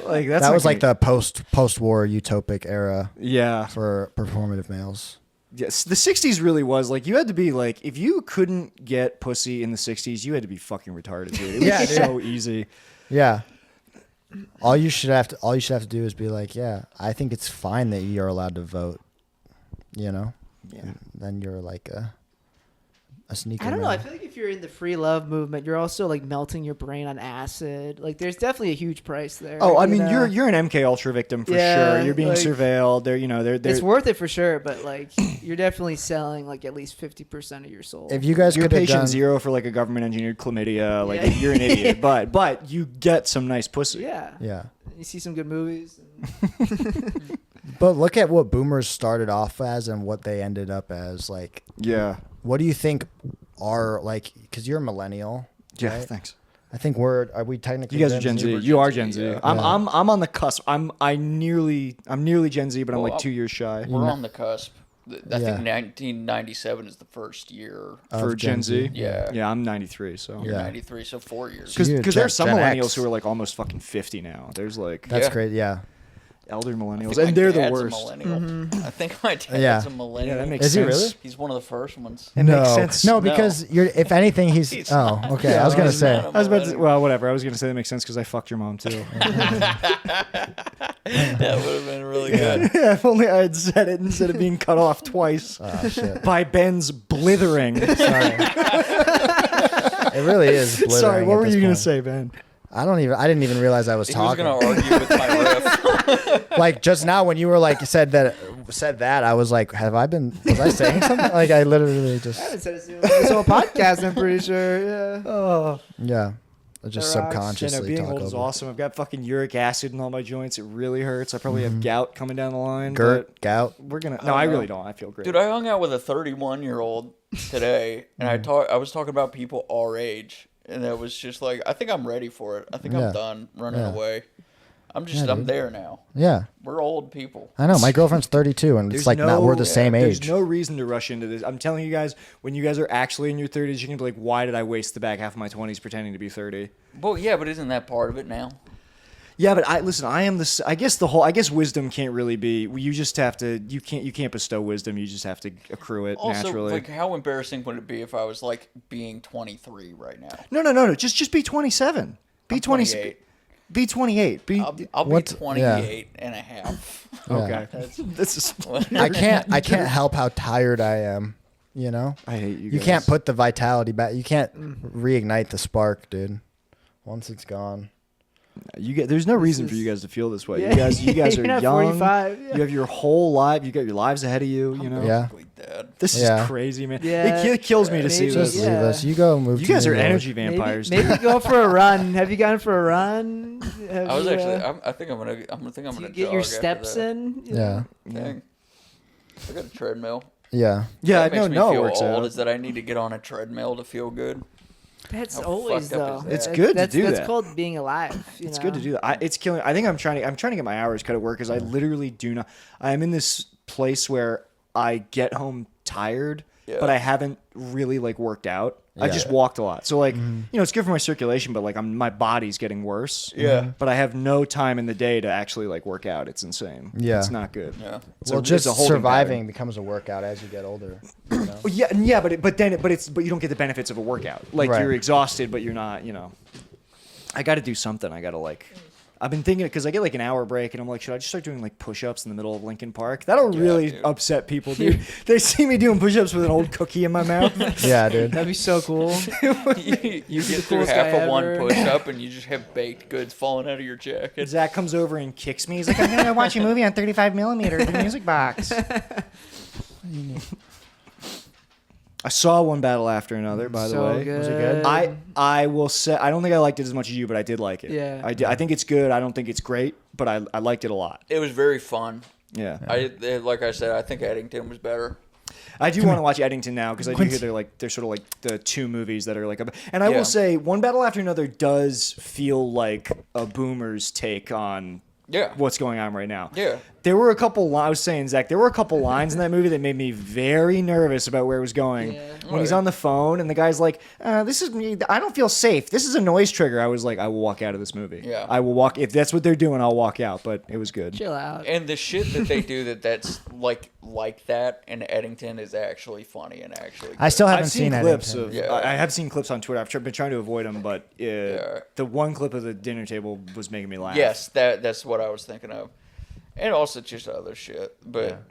Like that's That was like gonna- the post-war utopic era yeah. for performative males. Yes, the 60s really was like you had to be like if you couldn't get pussy in the 60s, you had to be fucking retarded, dude. It was Yeah, dude. so easy. Yeah. All you should have to do is be like, yeah, I think it's fine that you're allowed to vote. You know? Yeah. And then you're like a sneaker. I don't know. I man. feel like if you're in the free love movement, you're also like melting your brain on acid. Like, there's definitely a huge price there. Oh, I you mean, know? you're an MK Ultra victim for Yeah, sure. You're being like- surveilled. They're It's worth it for sure, but like you're definitely selling like at least 50% of your soul. If you guys you're could have patient done, zero for like a government engineered chlamydia. Like Yeah. you're an idiot, but you get some nice pussy. yeah, yeah. you see some good movies. But look at what boomers started off as and what they ended up as. Like, Yeah. what do you think are like? Because you're a millennial. Yeah. right? Thanks. I think are we technically? You guys are Gen Z. You are Gen Z. yeah. I'm on the cusp. I'm nearly Gen Z, but I'm like 2 years shy. We're on the cusp. I Yeah. think 1997 is the first year. For Gen Z. Yeah. Yeah, I'm 93, so. You're Yeah. 93, so 4 years. You're Because there are some Gen millennials X. who are like almost fucking 50 now. There's like That's Yeah. great. Yeah. elder I millennials, think my and they're the dad's worst. A millennial. I think my dad's Yeah. a millennial. Yeah, that makes Is he sense. really? He's one of the first ones. It makes sense. No, because you're. If anything, he's. He's oh, not. okay. I was gonna he's say. not. I was about to. Well, whatever. I was gonna say that makes sense because I fucked your mom too. That would have been really good. Yeah, if only I had said it instead of being cut off twice Oh shit. by Ben's blithering. Sorry. It really is. Sorry, blithering what at were this you gonna point. say, Ben? I didn't even realize I was He was talking. going to argue with my riff. Like just now when you were like said that, I was like, was I saying something? Like I literally I just. haven't said it since this whole podcast. I'm pretty sure. Yeah. Oh, Yeah. I just The rocks. subconsciously being talk old is over. awesome. I've got fucking uric acid in all my joints. It really hurts. I probably have gout coming down the line. Gert, gout. but we're gonna. No, I really don't. I feel great. Dude, I hung out with a 31-year-old today, and I was talking about people our age, and it was just like, I think I'm ready for it. I think Yeah. I'm done running Yeah. away. I'm dude. there now. Yeah. We're old people. I know. My girlfriend's 32, and it's like we're the same age. There's no reason to rush into this. I'm telling you guys, when you guys are actually in your 30s, you can be like, why did I waste the back half of my 20s pretending to be 30? Well, yeah, but isn't that part of it now? Yeah, but I am this. I guess wisdom can't really be. You just have to. You can't bestow wisdom. You just have to accrue it Also, naturally. like, how embarrassing would it be if I was like being 23 right now? No. Just be 27. Be I'm 27. 28. Be 28. Be I'll be What- 28 and a half. okay. That's- This is. I can't help how tired I am. You know. I hate you. You guys. can't put the vitality back. You can't reignite the spark, dude. Once it's gone. There's no reason for you guys to feel this way. You guys are You're not young. 45, yeah. You have your whole life. You got your lives ahead of you. You know. Yeah. Basically dead. This Yeah. is crazy, man. Yeah. It kills me to see Maybe- this. Just Yeah. leave us. You go move. You to guys New are York. energy vampires. Maybe go for a run. Have you gone for a run? I was actually. I think I'm gonna. Do you get your jog after steps that. in? You Yeah. know? Dang. I got a treadmill. Yeah. Yeah, That makes me it feel works old. out. Is that I need to get on a treadmill to feel good. That's How always fucked up though. is that? It's good to that's, do that's that. called being alive. It's good to do that. It's killing. I think I'm trying to get my hours cut at work because I literally do not. I am in this place where I get home tired, Yeah. but I haven't really like worked out. I Yeah. just walked a lot, so like it's good for my circulation, but like my body's getting worse. Yeah. But I have no time in the day to actually like work out. It's insane. Yeah. It's not good. Yeah. Well, it's just a holding surviving pattern. becomes a workout as you get older. You know? Well, yeah, but you don't get the benefits of a workout. Like Right. you're exhausted, but you're not. You know, I got to do something. I got to like. I've been thinking because I get like an hour break, and I'm like, should I just start doing like push-ups in the middle of Lincoln Park? That'll really dude. upset people, dude. They see me doing push-ups with an old cookie in my mouth. Yeah, dude. That'd be so cool. you get through coolest half guy of one ever. push up and you just have baked goods falling out of your jacket. Zach comes over and kicks me. He's like, I'm gonna go watch a movie on 35 millimeter at the music box. I saw One Battle After Another, by the So way. good. Was it good? I will say I don't think I liked it as much as you, but I did like it. Yeah. I did. I think it's good. I don't think it's great, but I liked it a lot. It was very fun. Yeah. Like I said, I think Eddington was better. I do want to watch Eddington now because I do hear they're sort of like the two movies that are like. And I Yeah. will say, One Battle After Another does feel like a boomer's take on Yeah. what's going on right now. Yeah. There were a couple. I was saying, Zach, there were a couple lines in that movie that made me very nervous about where it was going. Yeah. When he's on the phone and the guy's like, "This is me. I don't feel safe. This is a noise trigger." I was like, "I will walk out of this movie. Yeah. I will walk. If that's what they're doing, I'll walk out." But it was good. Chill out. And the shit that they do that's like that in Eddington is actually funny and actually I still good. haven't I've seen seen clips Eddington. of. Yeah. I have seen clips on Twitter. I've been trying to avoid them, but the one clip of the dinner table was making me laugh. Yes, that's what I was thinking of. And also just other shit. But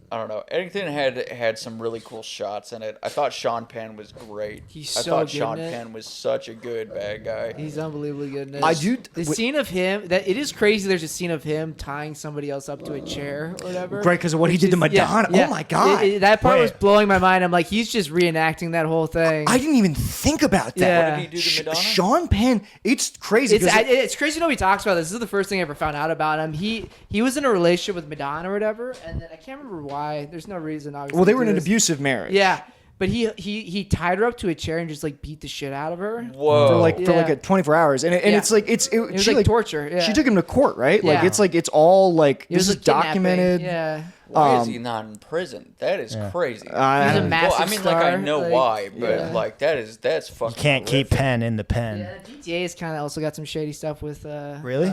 I don't know. Eddington had some really cool shots in it. I thought Sean Penn was great. He's I so thought good Sean in it. Penn was such a good bad guy. He's unbelievably good in it. I do. The scene of him, that it is crazy. There's a scene of him tying somebody else up to a chair or whatever. Right, 'cause of what he which did to is- yeah, Madonna. yeah. Oh my God. That part was Wait. blowing my mind. I'm like, he's just reenacting that whole thing. I didn't even think about that. Yeah. What did he do to Madonna? Sean Penn. It's crazy. It's crazy nobody talks about this. This is the first thing I ever found out about him. He was in a relationship with Madonna or whatever, and then I can't remember why. There's no reason. Obviously. Well, they were in to an this. abusive marriage. Yeah, But he tied her up to a chair and just like beat the shit out of her. Whoa. for like a 24 hours, and it's like it was she like torture. Yeah. She took him to court, right? Yeah. Like it's all like It this was is like kidnapping. documented. Yeah. Why is he not in prison? That is crazy. He's a massive I mean, like, I star, know like, why, but yeah. like that's fucking. You can't keep horrific. pen in the pen. Yeah, PTA's kind of also got some shady stuff with. Really?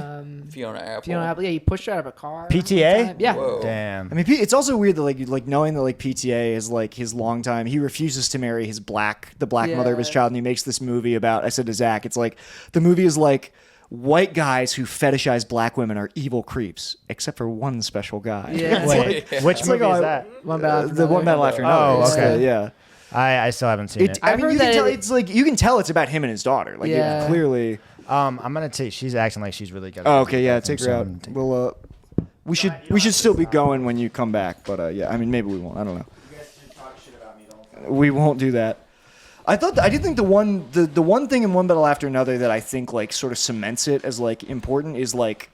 Fiona Apple. Fiona Apple. Yeah, he pushed her out of a car. PTA? one time. Yeah. Whoa. Damn. I mean, it's also weird that like knowing that like PTA is like his long time. He refuses to marry the black mother of his Yeah. child, and he makes this movie about. I said to Zach, it's like the movie is like white guys who fetishize black women are evil creeps, except for one special guy. Yeah. It's Wait, like- which it's like, movie oh, is that? One battle after the one another. battle after Oh, another. It's okay. the- yeah. I still haven't seen it. I I've mean, heard you can that tell it- it's like you can tell it's about him and his daughter. Like Yeah. it clearly. I'm gonna take. She's acting like she's really good. Oh, okay, yeah, take her out. We'll we should still be going when you come back, but yeah, I mean maybe we won't. I don't know. You guys should talk shit about me. Don't. We won't do that. I did think the one thing in One Battle After Another that I think like sort of cements it as like important is like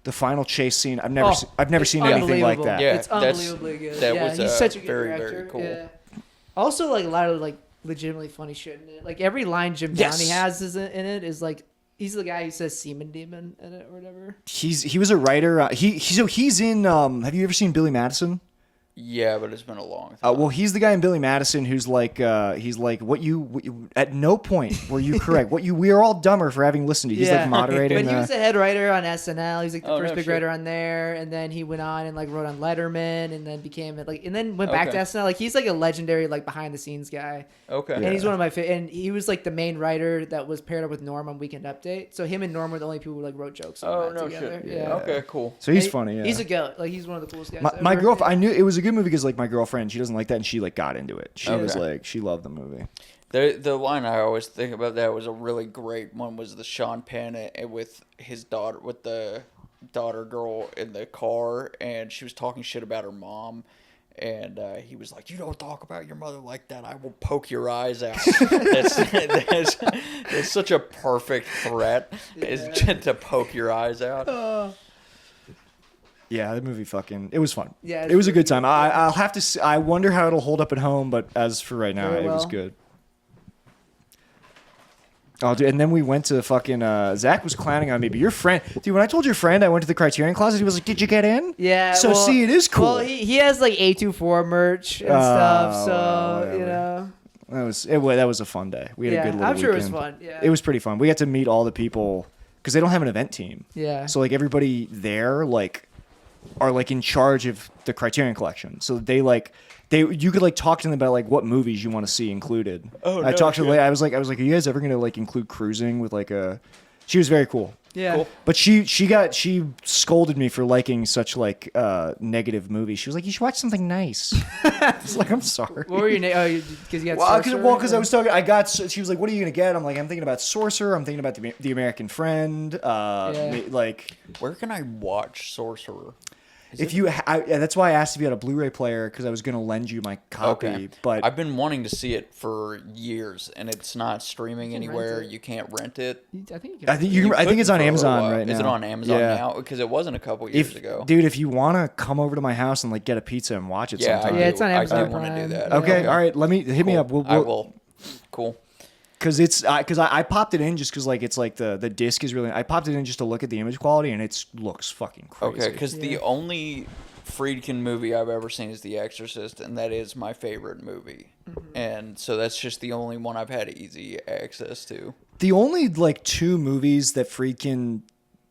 the final chase scene. I've never seen anything like unbelievable. that. Yeah, It's that's- unbelievably good. that yeah, was, he's such a good very, director. very cool. Yeah. Also, like a lot of like legitimately funny shit in it. Like every line Jim Yes. Downey has in it is like he's the guy who says "semen demon" in it or whatever. He was a writer. He's in. Have you ever seen Billy Madison? Yeah, but it's been a long time. Well, he's the guy in Billy Madison who's like, what you at no point were you correct. We are all dumber for having listened to you. He's Yeah. like moderating. But he was a head writer on SNL. He's like the Oh, first no big shit. writer on there, and then he went on and like wrote on Letterman, and then became like, and then went back to Okay. SNL. Like he's like a legendary like behind the scenes guy, Okay. and he's one of my favorite. And he was like the main writer that was paired up with Norm on Weekend Update. So him and Norm were the only people who like wrote jokes. On Oh, that no together. shit. Yeah. Okay, cool. so he's And funny. Yeah. He's a goat. Like he's one of the coolest guys. my ever. girlfriend. I knew it was a good movie because like my girlfriend, she doesn't like that, and she like got into it. She was Okay. like, she loved the movie. The line I always think about that was a really great one was the Sean Penn with his daughter, with the daughter girl in the car, and she was talking shit about her mom. And he was like, "You don't talk about your mother like that. I will poke your eyes out." that's such a perfect threat, is just to poke your eyes out. Yeah, the movie it was fun. Yeah, it was a good time. I'll have to. I wonder how it'll hold up at home, but as for right now, Very it was well. good. Oh, dude, and then we went to fucking. Zach was clowning on me, but your friend, dude. When I told your friend I went to the Criterion Closet, he was like, "Did you get in?" Yeah. So well, see, it is cool. Well, he has like A24 merch and stuff. So whatever. you know. That was a fun day. We had a good little I'm sure weekend. it was fun. Yeah. It was pretty fun. We got to meet all the people because they don't have an event team. Yeah. So like everybody there like are like in charge of the Criterion Collection. So you could like talk to them about like what movies you want to see included. Oh, I no talked to the shit. lady. I was like, are you guys ever gonna like include cruising with like a? She was very cool. Yeah. Cool. But she scolded me for liking such like negative movies. She was like, you should watch something nice. I was like, I'm sorry. What were your name? Oh, because you got Well, because Sorcerer? I was talking, she was like, "What are you gonna get?" I'm like, "I'm thinking about Sorcerer. I'm thinking about the American Friend. Like, Where can I watch Sorcerer? if you, that's why I asked if you had a Blu-ray player because I was gonna lend you my copy. Okay. But I've been wanting to see it for years, and it's not streaming You can rent anywhere. it. You can't rent it. I think you can. I think it's on for a Amazon while. right now. Is it on Amazon Yeah. now? Because it wasn't a couple years ago. Dude, if you wanna come over to my house and like get a pizza and watch it Yeah, sometime. Yeah, it's on I Amazon do want to do Prime. that. Yeah. Okay, all right. Hit me Cool. up. I will. Cool. Because I popped it in just because like it's like the disc is really. I popped it in just to look at the image quality and it looks fucking crazy. Okay, because the only Friedkin movie I've ever seen is The Exorcist, and that is my favorite movie. And so that's just the only one I've had easy access to. The only like two movies that Friedkin,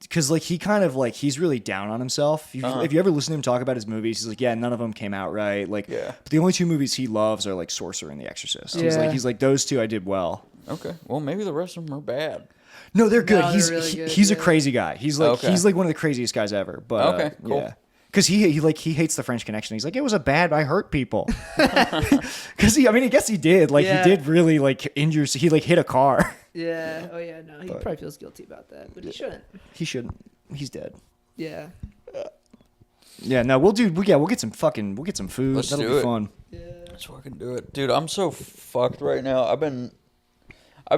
because like he kind of like he's really down on himself. If you ever listen to him talk about his movies, he's like, yeah, none of them came out right. Like, Yeah. But the only two movies he loves are like Sorcerer and The Exorcist. Yeah. He's like those two I did well. Okay, well maybe the rest of them are bad. No, they're good. No, they're he's really good, he's a yeah. crazy guy. He's like Okay. one of the craziest guys ever. But Okay, cool. Yeah. Because he hates the French Connection. He's like, it was I hurt people. Because I guess he did. Like Yeah. he did really like injure. He like hit a car. Yeah. Oh yeah. No, he probably feels guilty about that, but he shouldn't. He shouldn't. He's dead. Yeah. Yeah. No, we'll get some food. Let's That'll do be it. fun. Yeah. Let's fucking do it, dude. I'm so fucked right now. I've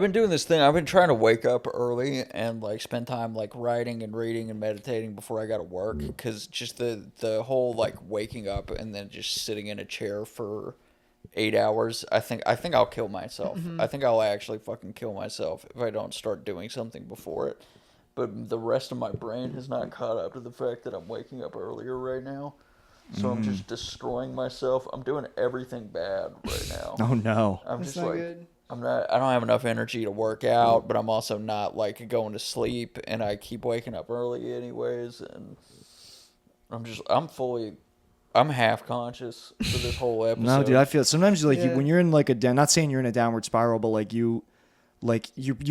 been doing this thing. I've been trying to wake up early and like spend time like writing and reading and meditating before I got to work. Because just the whole like waking up and then just sitting in a chair for 8 hours, I think I'll kill myself. I think I'll actually fucking kill myself if I don't start doing something before it. But the rest of my brain has not caught up to the fact that I'm waking up earlier right now. So I'm just destroying myself. I'm doing everything bad right now. Oh no. I'm That's just not like good. I don't have enough energy to work out, but I'm also not like going to sleep, and I keep waking up early anyways, and I'm half conscious for this whole episode. No, dude, I feel sometimes when you're in like not saying you're in a downward spiral, but you're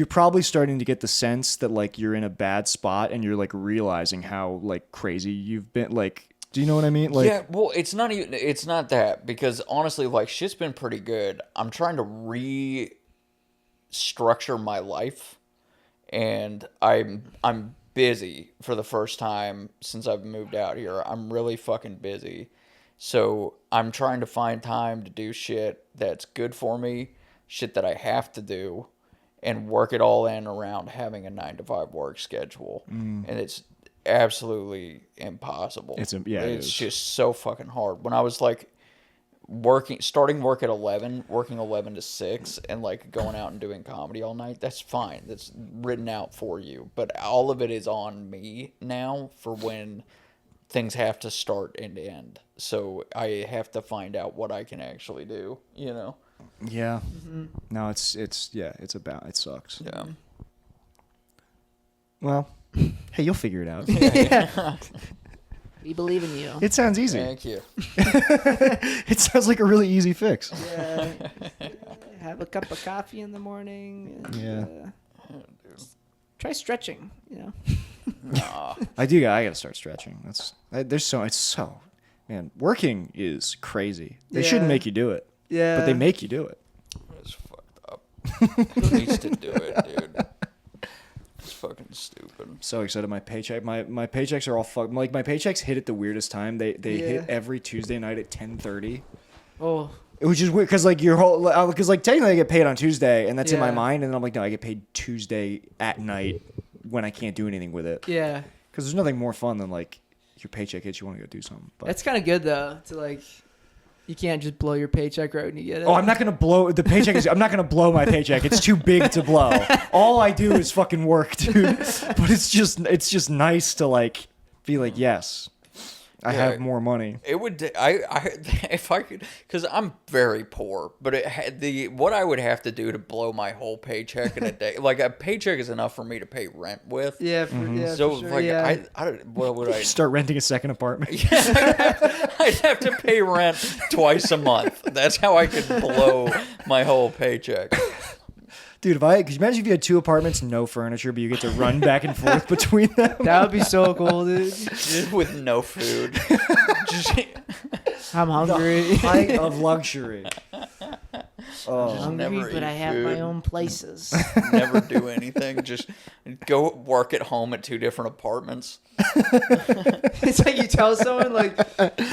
probably starting to get the sense that like you're in a bad spot, and you're like realizing how like crazy you've been. Like, do you know what I mean? Like, yeah, well, it's not that, because honestly, like, shit's been pretty good. I'm trying to restructure my life, and I'm busy for the first time since I've moved out here. I'm really fucking busy. So I'm trying to find time to do shit that's good for me, shit that I have to do, and work it all in around having a 9-to-5 work schedule. And it's absolutely impossible. It's just so fucking hard. When I was like starting work at 11, working 11 to 6, and like going out and doing comedy all night, that's fine. That's written out for you. But all of it is on me now for when things have to start and end. So I have to find out what I can actually do, you know? yeah. No, it sucks. Yeah. Well, hey, you'll figure it out. We believe in you. It sounds easy. Thank you. It sounds like a really easy fix. Yeah. Have a cup of coffee in the morning. And, Yeah. try stretching, you know. Nah. I gotta start stretching. Man, working is crazy. They shouldn't make you do it. Yeah. But they make you do it. It's fucked up. Who needs to do it, dude? It's fucking stupid. I'm so excited. My paycheck, my paychecks are all fucked. Like, my paychecks hit at the weirdest time. They hit every Tuesday night at 10:30. Oh. Which is weird, because like because like technically I get paid on Tuesday, and that's in my Yeah. mind, and then I'm like, no, I get paid Tuesday at night when I can't do anything with it. Yeah. Because there's nothing more fun than like your paycheck hits, you want to go do something. But That's kind of good though. To like, you can't just blow your paycheck right when you get it. oh, I'm not gonna blow the paycheck. I'm not gonna blow my paycheck. It's too big to blow. All I do is fucking work, dude. But it's just nice to like be like, yes, I have more money. It would if I could, because I'm very poor, but it had what I would have to do to blow my whole paycheck in a day. Like, a paycheck is enough for me to pay rent with. Yeah. So for sure, like yeah. I don't, what would I Start renting a second apartment. I'd have to pay rent twice a month. That's how I could blow my whole paycheck. Dude, could you imagine if you had 2 apartments, no furniture, but you get to run back and forth between them? That would be so cool, dude. Just with no food. I'm hungry. Height of luxury. Oh, Never Hungry, but eat I have food. my own places. Never do anything. Just go work at home at 2 different apartments. It's like you tell someone like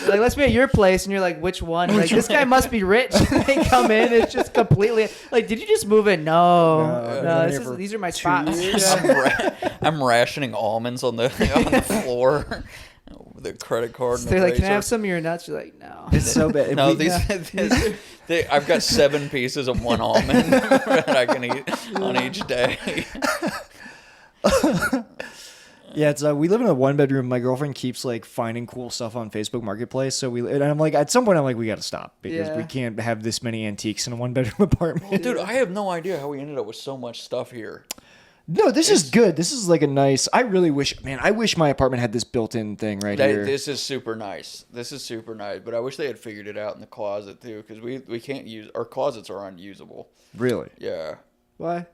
let's be at your place, and you're like, which one? Like, this guy must be rich. They come in, it's just completely like, did you just move in? No, these are my spots. Yeah. I'm rationing almonds on the floor with a credit card. And They're a like, can I razor. have some of your nuts? You're like, no. it's so bad. No, I've got 7 pieces of one almond that I can eat on each day. Yeah, it's we live in a 1-bedroom. My girlfriend keeps like finding cool stuff on Facebook Marketplace. And I'm like, at some point, I'm like, we got to stop because we can't have this many antiques in a 1-bedroom apartment. Dude, I have no idea how we ended up with so much stuff here. No, this is good. This is like a nice. I really wish, man. I wish my apartment had this built-in thing right here. This is super nice. But I wish they had figured it out in the closet too, because we can't use our closets are unusable. Really? Yeah, Why?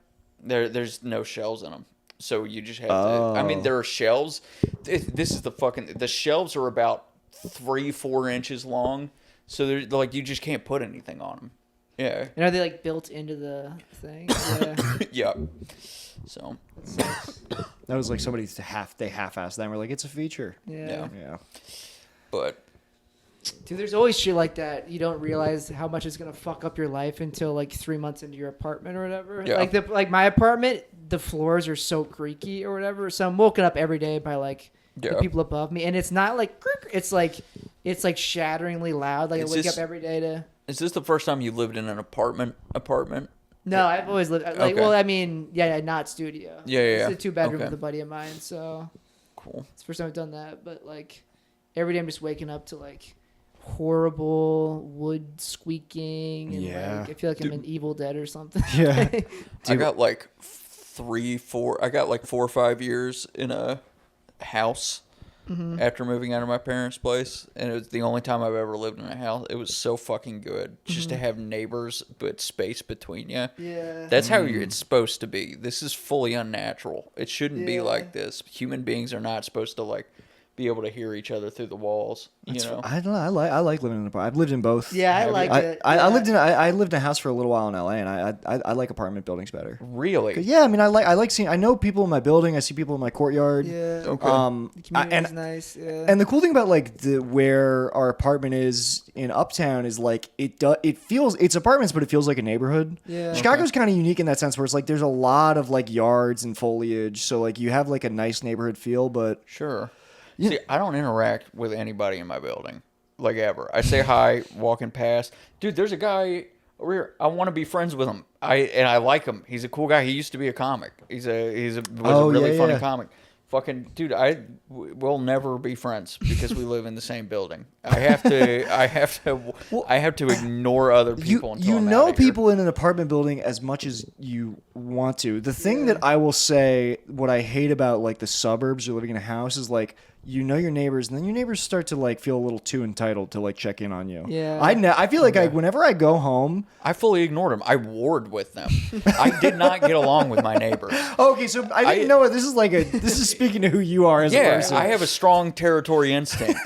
there's no shelves in them, so you just have to. I mean, there are shelves. This is the shelves are about 3-4 inches long, so they're like you just can't put anything on them. Yeah. And are they like built into the thing? Yeah. Yeah. So. That was like somebody half-assed that and we're like, it's a feature. Yeah. Yeah. But. Dude, there's always shit like that. You don't realize how much it's gonna fuck up your life until like 3 months into your apartment or whatever. Yeah. Like my apartment, the floors are so creaky or whatever. So I'm woken up every day by like the people above me, and it's not like it's like shatteringly loud. Like I wake up every day to. Is this the first time you lived in an apartment? No, I've always lived like. Okay. Well, I mean, yeah, not studio. Yeah. It's a 2-bedroom Okay. with a buddy of mine, so Cool. it's the first time I've done that. But like, every day I'm just waking up to like horrible wood squeaking, and like I feel like I'm in Evil Dead or something. Yeah. I got like 4 or 5 years in a house after moving out of my parents' place, and it was the only time I've ever lived in a house. It was so fucking good just to have neighbors but space between you. Yeah. That's how it's supposed to be. This is fully unnatural. It shouldn't be like this. Human beings are not supposed to like be able to hear each other through the walls. You know. I don't know. I like living in an apartment. I've lived in both. Yeah, I like it. I lived in a house for a little while in LA, and I like apartment buildings better. Really? Yeah, I mean, I like seeing. I know people in my building. I see people in my courtyard. Yeah. Okay. The community's nice. Yeah. And the cool thing about like where our apartment is in Uptown is like it feels it's apartments, but it feels like a neighborhood. Yeah. Chicago's kind of unique in that sense, where it's like there's a lot of like yards and foliage, so like you have like a nice neighborhood feel, but. Sure. See, I don't interact with anybody in my building, like ever. I say hi, walking past. Dude, there's a guy over here. I want to be friends with him. I like him. He's a cool guy. He used to be a comic. Was a really funny comic. Fucking dude, we'll never be friends because we live in the same building. I have to ignore other people until you I'm know outta here. people in an apartment building as much as you want to. The thing that I will say, what I hate about like the suburbs or living in a house is like you know your neighbors, and then your neighbors start to like feel a little too entitled to like check in on you. Yeah. I feel like whenever I go home. I fully ignored them. I warred with them. I did not get along with my neighbors. Okay, so I didn't know this is like this is speaking to who you are as a person. I have a strong territorial instinct.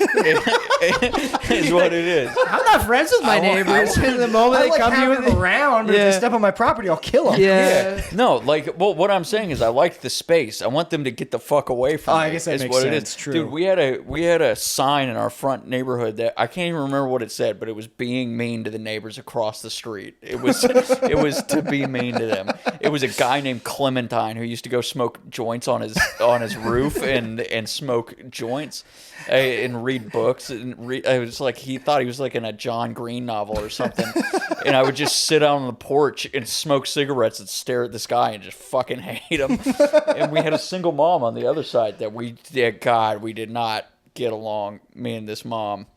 Is what it is. I'm not friends with my neighbors. The moment I they like come to you having with them around, but if they step on my property, I'll kill them. Yeah. No, like, well, what I'm saying is I like the space. I want them to get the fuck away from me. I guess that is makes what sense. It is. True. Dude, we had a sign in our front neighborhood that I can't even remember what it said, but it was being mean to the neighbors across the street. It was to be mean to them. It was a guy named Clementine who used to go smoke joints on his roof and smoke joints and read books it was like he thought he was like in a John Green novel or something. And I would just sit out on the porch and smoke cigarettes and stare at this guy and just fucking hate him. And we had a single mom on the other side that we did not get along, me and this mom.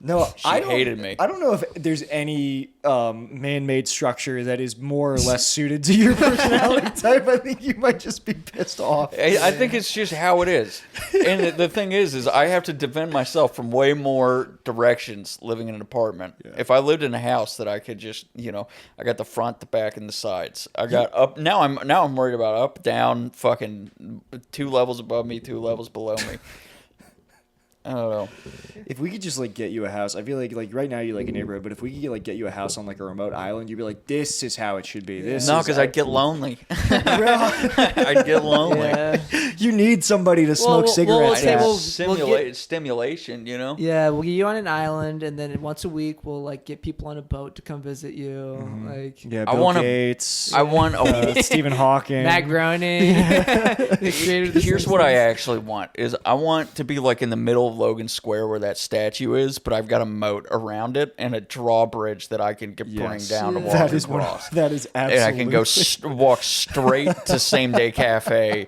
No, She hated me. I don't know if there's any man-made structure that is more or less suited to your personality type. I think you might just be pissed off. I think it's just how it is. And the thing is I have to defend myself from way more directions living in an apartment. Yeah. If I lived in a house that I could just, I got the front, the back, and the sides. I got up. Now I'm worried about up, down, fucking 2 levels above me, 2 levels below me. I don't know. If we could just like get you a house, I feel like right now you like a neighborhood, but if we could like get you a house on like a remote island, you'd be like, this is how it should be. No, because I'd get lonely. I'd get lonely. Yeah. You need somebody to smoke cigarettes. Stimulation, Yeah, we'll get you on an island, and then once a week we'll like get people on a boat to come visit you. Mm-hmm. Like, yeah, Bill Gates. I want Stephen Hawking. Matt Groening. Here's what I actually want: is I want to be like in the middle of Logan Square where that statue is, but I've got a moat around it and a drawbridge that I can bring down to walk across. That is absolutely. And I can go walk straight to Same Day Cafe.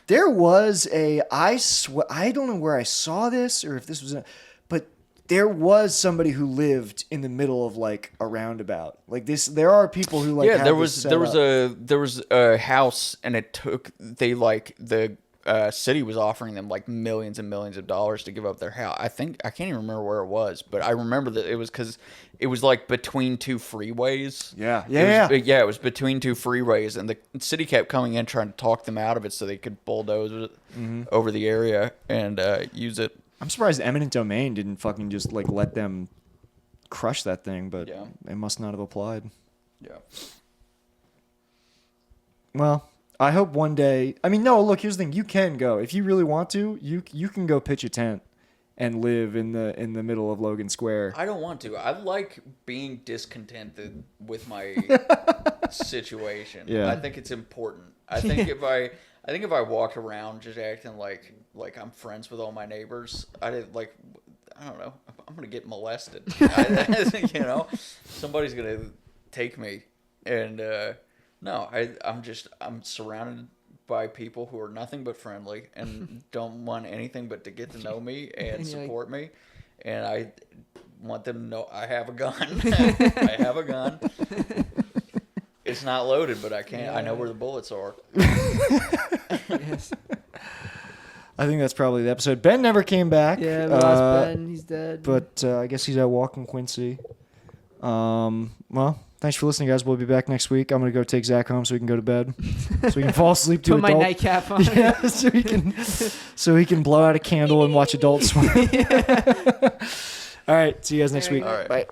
There was I don't know where I saw this or if this was, but there was somebody who lived in the middle of like a roundabout like this. There are people who like there was a house and the city was offering them like millions and millions of dollars to give up their house. I can't even remember where it was, but I remember that it was because it was like between 2 freeways. It was between 2 freeways, and the city kept coming in trying to talk them out of it so they could bulldoze it over the area and use it. I'm surprised eminent domain didn't fucking just like let them crush that thing, but they must not have applied. Yeah. Well, I hope one day. I mean, no. Look, here's the thing: you can go if you really want to. You can go pitch a tent and live in the middle of Logan Square. I don't want to. I like being discontented with my situation. Yeah. I think it's important. I think if I walked around just acting like I'm friends with all my neighbors, I don't know. I'm gonna get molested. Somebody's gonna take me, and no, I'm surrounded by people who are nothing but friendly and don't want anything but to get to know me and support me, and I want them to know I have a gun. I have a gun. It's not loaded, but I can't. Yeah. I know where the bullets are. Yes. I think that's probably the episode. Ben never came back. Yeah, we lost Ben. He's dead. But I guess he's at Walking Quincy. Well, thanks for listening, guys. We'll be back next week. I'm going to go take Zach home so he can go to bed. So he can fall asleep to Put adult. my nightcap on. Yeah, so he can blow out a candle and watch Adult Swim. All right. See you guys next week. All right. Bye.